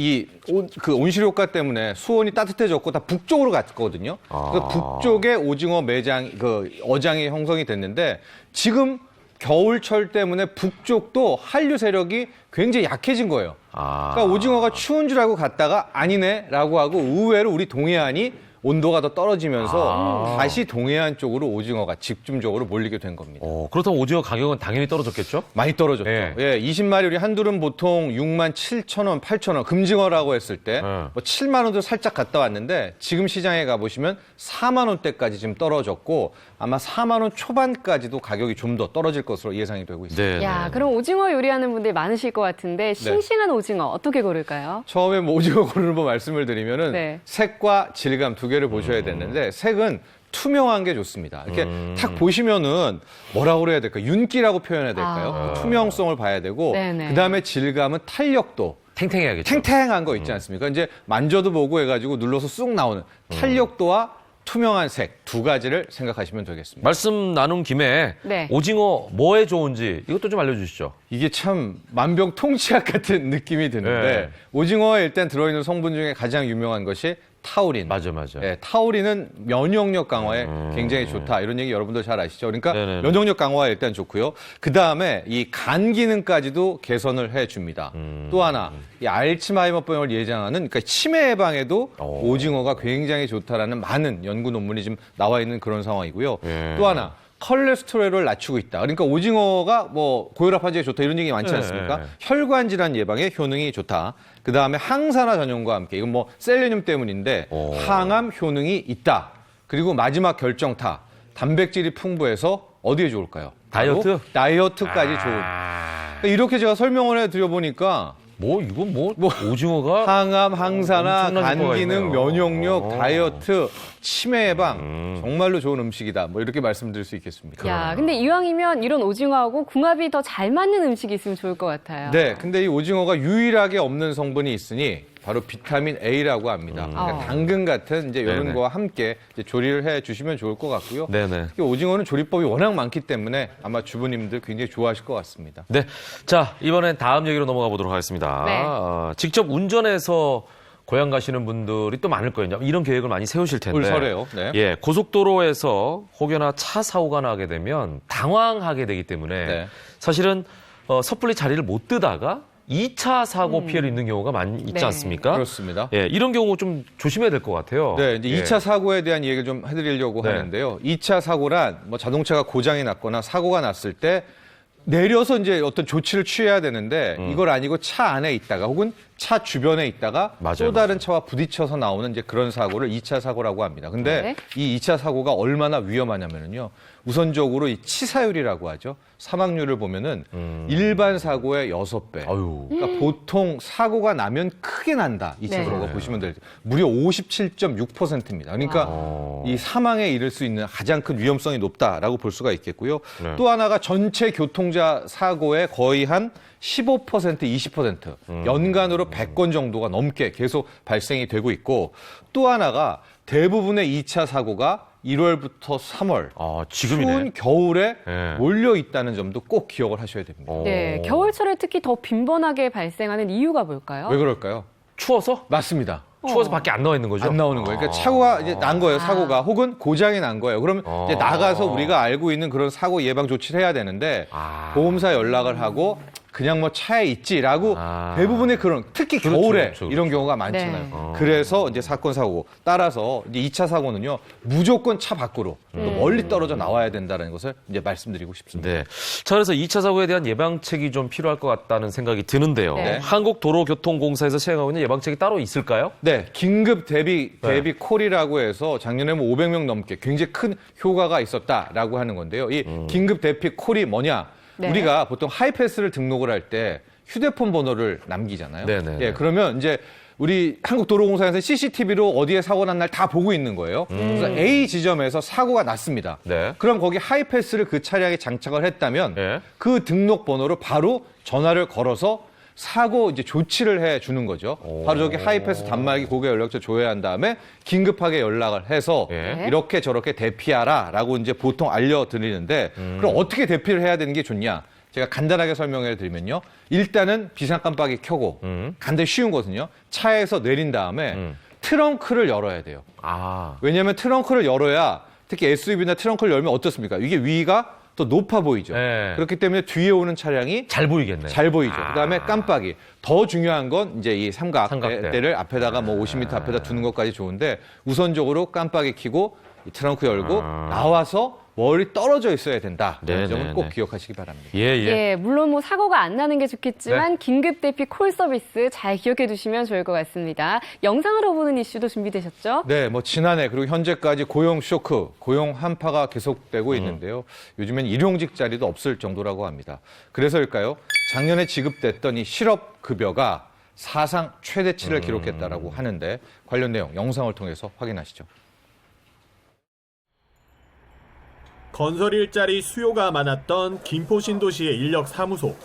그 온실효과 때문에 수온이 따뜻해졌고 다 북쪽으로 갔거든요. 그래서 북쪽에 오징어 매장, 그 어장이 형성이 됐는데 지금 겨울철 때문에 북쪽도 한류 세력이 굉장히 약해진 거예요. 그러니까 오징어가 추운 줄 알고 갔다가 아니네라고 하고 의외로 우리 동해안이 온도가 더 떨어지면서 다시 동해안 쪽으로 오징어가 집중적으로 몰리게 된 겁니다. 그렇다면 오징어 가격은 당연히 떨어졌겠죠? 많이 떨어졌죠. 예. 예, 20마리 우리 한두름 보통 6만 7천 원, 8천 원 금징어라고 했을 때 뭐 7만 원도 살짝 갔다 왔는데 지금 시장에 가보시면 4만 원대까지 지금 떨어졌고 아마 4만 원 초반까지도 가격이 좀 더 떨어질 것으로 예상이 되고 있습니다. 네. 야, 그럼 오징어 요리하는 분들 많으실 것 같은데 싱싱한 오징어 어떻게 고를까요? 처음에 뭐 오징어 고르는 법 말씀을 드리면은 네. 색과 질감 두 개를 보셔야 되는데 색은 투명한 게 좋습니다. 이렇게 탁 보시면은 뭐라고 그래야 될까요? 윤기라고 표현해야 될까요? 투명성을 봐야 되고 네네. 그다음에 질감은 탄력도 탱탱해야겠죠. 탱탱한 거 있지 않습니까? 이제 만져도 보고 해가지고 눌러서 쑥 나오는 탄력도와 투명한 색 두 가지를 생각하시면 되겠습니다. 말씀 나눈 김에 네. 오징어 뭐에 좋은지 이것도 좀 알려주시죠. 이게 참 만병통치약 같은 느낌이 드는데 네. 오징어에 일단 들어있는 성분 중에 가장 유명한 것이 타우린. 맞아. 예, 타우린은 면역력 강화에 굉장히 좋다. 이런 얘기 여러분들 잘 아시죠? 그러니까 네네네. 면역력 강화에 일단 좋고요. 그 다음에 이 간 기능까지도 개선을 해줍니다. 또 하나, 이 알츠하이머병을 예방하는 그러니까 치매 예방에도 오징어가 굉장히 좋다라는 많은 연구 논문이 지금 나와 있는 그런 상황이고요. 예. 또 하나. 콜레스테롤을 낮추고 있다. 그러니까 오징어가 뭐 고혈압 환자에 좋다 이런 얘기 많지 네. 않습니까? 혈관 질환 예방에 효능이 좋다. 그 다음에 항산화 전용과 함께 이건 뭐 셀레늄 때문인데 항암 효능이 있다. 그리고 마지막 결정타 단백질이 풍부해서 어디에 좋을까요? 바로 다이어트? 다이어트까지 좋은. 그러니까 이렇게 제가 설명을 해드려 보니까 이건 오징어가 항암, 항산화, 엄청난 간 효과가 기능, 있네요. 면역력, 다이어트, 치매 예방 정말로 좋은 음식이다. 뭐 이렇게 말씀드릴 수 있겠습니다. 야, 근데 이왕이면 이런 오징어하고 궁합이 더 잘 맞는 음식이 있으면 좋을 것 같아요. 네, 근데 이 오징어가 유일하게 없는 성분이 있으니 바로 비타민 A라고 합니다. 그러니까 당근 같은 이제 이런 네네. 거와 함께 이제 조리를 해 주시면 좋을 것 같고요. 네네. 특히 오징어는 조리법이 워낙 많기 때문에 아마 주부님들 굉장히 좋아하실 것 같습니다. 네. 자, 이번엔 다음 얘기로 넘어가 보도록 하겠습니다. 네. 직접 운전해서 고향 가시는 분들이 또 많을 거예요. 이런 계획을 많이 세우실 텐데. 올 설에요. 네. 예, 고속도로에서 혹여나 차 사고가 나게 되면 당황하게 되기 때문에 네. 사실은 섣불리 자리를 못 뜨다가 2차 사고 피해를 입는 경우가 많이 있지 네. 않습니까? 그렇습니다. 예, 이런 경우 좀 조심해야 될 것 같아요. 네, 이제 예. 2차 사고에 대한 얘기를 좀 해드리려고 네. 하는데요. 2차 사고란 뭐 자동차가 고장이 났거나 사고가 났을 때 내려서 이제 어떤 조치를 취해야 되는데 이걸 아니고 차 안에 있다가 혹은 차 주변에 있다가 맞아요, 또 다른 차와 부딪혀서 나오는 이제 그런 사고를 2차 사고라고 합니다. 근데 네. 이 2차 사고가 얼마나 위험하냐면요. 우선적으로 이 치사율이라고 하죠. 사망률을 보면은 일반 사고의 6배. 아유. 그러니까 보통 사고가 나면 크게 난다. 2차 네. 사고가 보시면 돼요. 무려 57.6%입니다. 그러니까 이 사망에 이를 수 있는 가장 큰 위험성이 높다라고 볼 수가 있겠고요. 네. 또 하나가 전체 교통자 사고의 거의 한 15%, 20% 연간으로 100건 정도가 넘게 계속 발생이 되고 있고 또 하나가 대부분의 2차 사고가 1월부터 3월 지금이네. 추운 겨울에 네. 몰려 있다는 점도 꼭 기억을 하셔야 됩니다. 네, 겨울철에 특히 더 빈번하게 발생하는 이유가 뭘까요? 왜 그럴까요? 추워서? 맞습니다. 추워서 밖에 안 나와 있는 거죠? 안 나오는 거예요. 그러니까 사고가 이제 난 거예요, 사고가. 혹은 고장이 난 거예요. 그러면 이제 나가서 우리가 알고 있는 그런 사고 예방 조치를 해야 되는데 보험사 연락을 하고 그냥 뭐 차에 있지라고 대부분의 그런 특히 그렇죠, 겨울에 그렇죠, 이런 경우가 많잖아요. 네. 그래서 이제 사건 사고 따라서 이제 2차 사고는요 무조건 차 밖으로 또 멀리 떨어져 나와야 된다는 것을 이제 말씀드리고 싶습니다. 네. 자, 그래서 2차 사고에 대한 예방책이 좀 필요할 것 같다는 생각이 드는데요. 네. 한국도로교통공사에서 시행하고 있는 예방책이 따로 있을까요? 네, 긴급 대비 콜이라고 해서 작년에 뭐 500명 넘게 굉장히 큰 효과가 있었다라고 하는 건데요. 이 긴급 대피 콜이 뭐냐? 네. 우리가 보통 하이패스를 등록을 할 때 휴대폰 번호를 남기잖아요. 네네. 예, 그러면 이제 우리 한국도로공사에서 CCTV로 어디에 사고 난 날 다 보고 있는 거예요. 그래서 A 지점에서 사고가 났습니다. 네. 그럼 거기 하이패스를 그 차량에 장착을 했다면 네. 그 등록 번호로 바로 전화를 걸어서 사고 이제 조치를 해 주는 거죠. 바로 저기 하이패스 단말기 고객 연락처 조회한 다음에 긴급하게 연락을 해서 네. 이렇게 저렇게 대피하라라고 이제 보통 알려드리는데 그럼 어떻게 대피를 해야 되는 게 좋냐? 제가 간단하게 설명해 드리면요. 일단은 비상 깜빡이 켜고 간단히 쉬운 거거든요. 차에서 내린 다음에 트렁크를 열어야 돼요. 왜냐하면 트렁크를 열어야 특히 SUV나 트렁크를 열면 어떻습니까? 이게 위가 또 높아 보이죠. 네. 그렇기 때문에 뒤에 오는 차량이 잘 보이겠네. 잘 보이죠. 그다음에 깜빡이. 더 중요한 건 이제 이 삼각대. 삼각대를 앞에다가 뭐 50m 앞에다 두는 것까지 좋은데 우선적으로 깜빡이 켜고 이 트렁크 열고 나와서 멀리 떨어져 있어야 된다. 네네네. 이 점은 꼭 기억하시기 바랍니다. 예, 물론 뭐 사고가 안 나는 게 좋겠지만 긴급 대피 콜 서비스 잘 기억해 두시면 좋을 것 같습니다. 영상으로 보는 이슈도 준비되셨죠? 네, 뭐 지난해 그리고 현재까지 고용 쇼크, 고용 한파가 계속되고 있는데요. 요즘엔 일용직 자리도 없을 정도라고 합니다. 그래서일까요? 작년에 지급됐던 이 실업급여가 사상 최대치를 기록했다라고 하는데 관련 내용 영상을 통해서 확인하시죠. 건설 일자리 수요가 많았던 김포신도시의 인력사무소.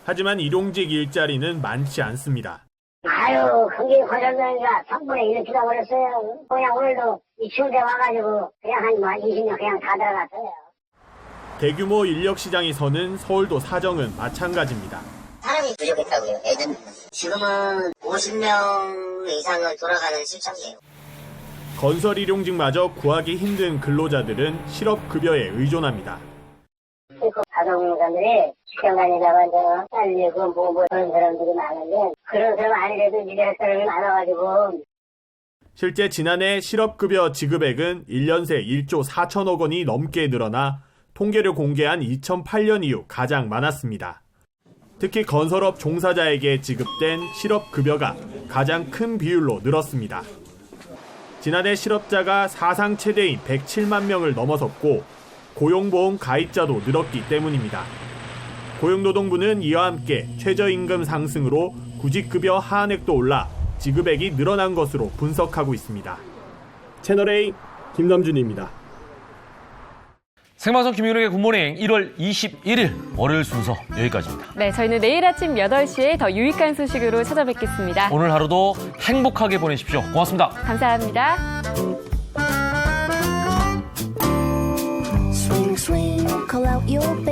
하지만 일용직 일자리는 많지 않습니다. 아유, 그게 과장되니까 3분의 1 줄어버렸어요. 그냥 오늘도 이 추운 데 와가지고 그냥 한 20명 그냥 다 들어갔어요. 대규모 인력시장이 서는 서울도 사정은 마찬가지입니다. 사람이 부족했다고요, 예전에는. 지금은 50명 이상은 돌아가는 실정이에요. 건설 일용직마저 구하기 힘든 근로자들은 실업급여에 의존합니다. 가정사들이 시험 다니다가 잘리고 뭐 그런 사람들이 많은데 그런 사람 아니래도 일할 사람이 많아가지고. 실제 지난해 실업급여 지급액은 1년 새 1조 4천억 원이 넘게 늘어나 통계를 공개한 2008년 이후 가장 많았습니다. 특히 건설업 종사자에게 지급된 실업급여가 가장 큰 비율로 늘었습니다. 지난해 실업자가 사상 최대인 107만 명을 넘어섰고 고용보험 가입자도 늘었기 때문입니다. 고용노동부는 이와 함께 최저임금 상승으로 구직급여 하한액도 올라 지급액이 늘어난 것으로 분석하고 있습니다. 채널A 김남준입니다. 생방송 김윤욱의 굿모닝 1월 21일 월요일 순서 여기까지입니다. 네, 저희는 내일 아침 8시에 더 유익한 소식으로 찾아뵙겠습니다. 오늘 하루도 행복하게 보내십시오. 고맙습니다. 감사합니다. Swing, swing, call out your baby.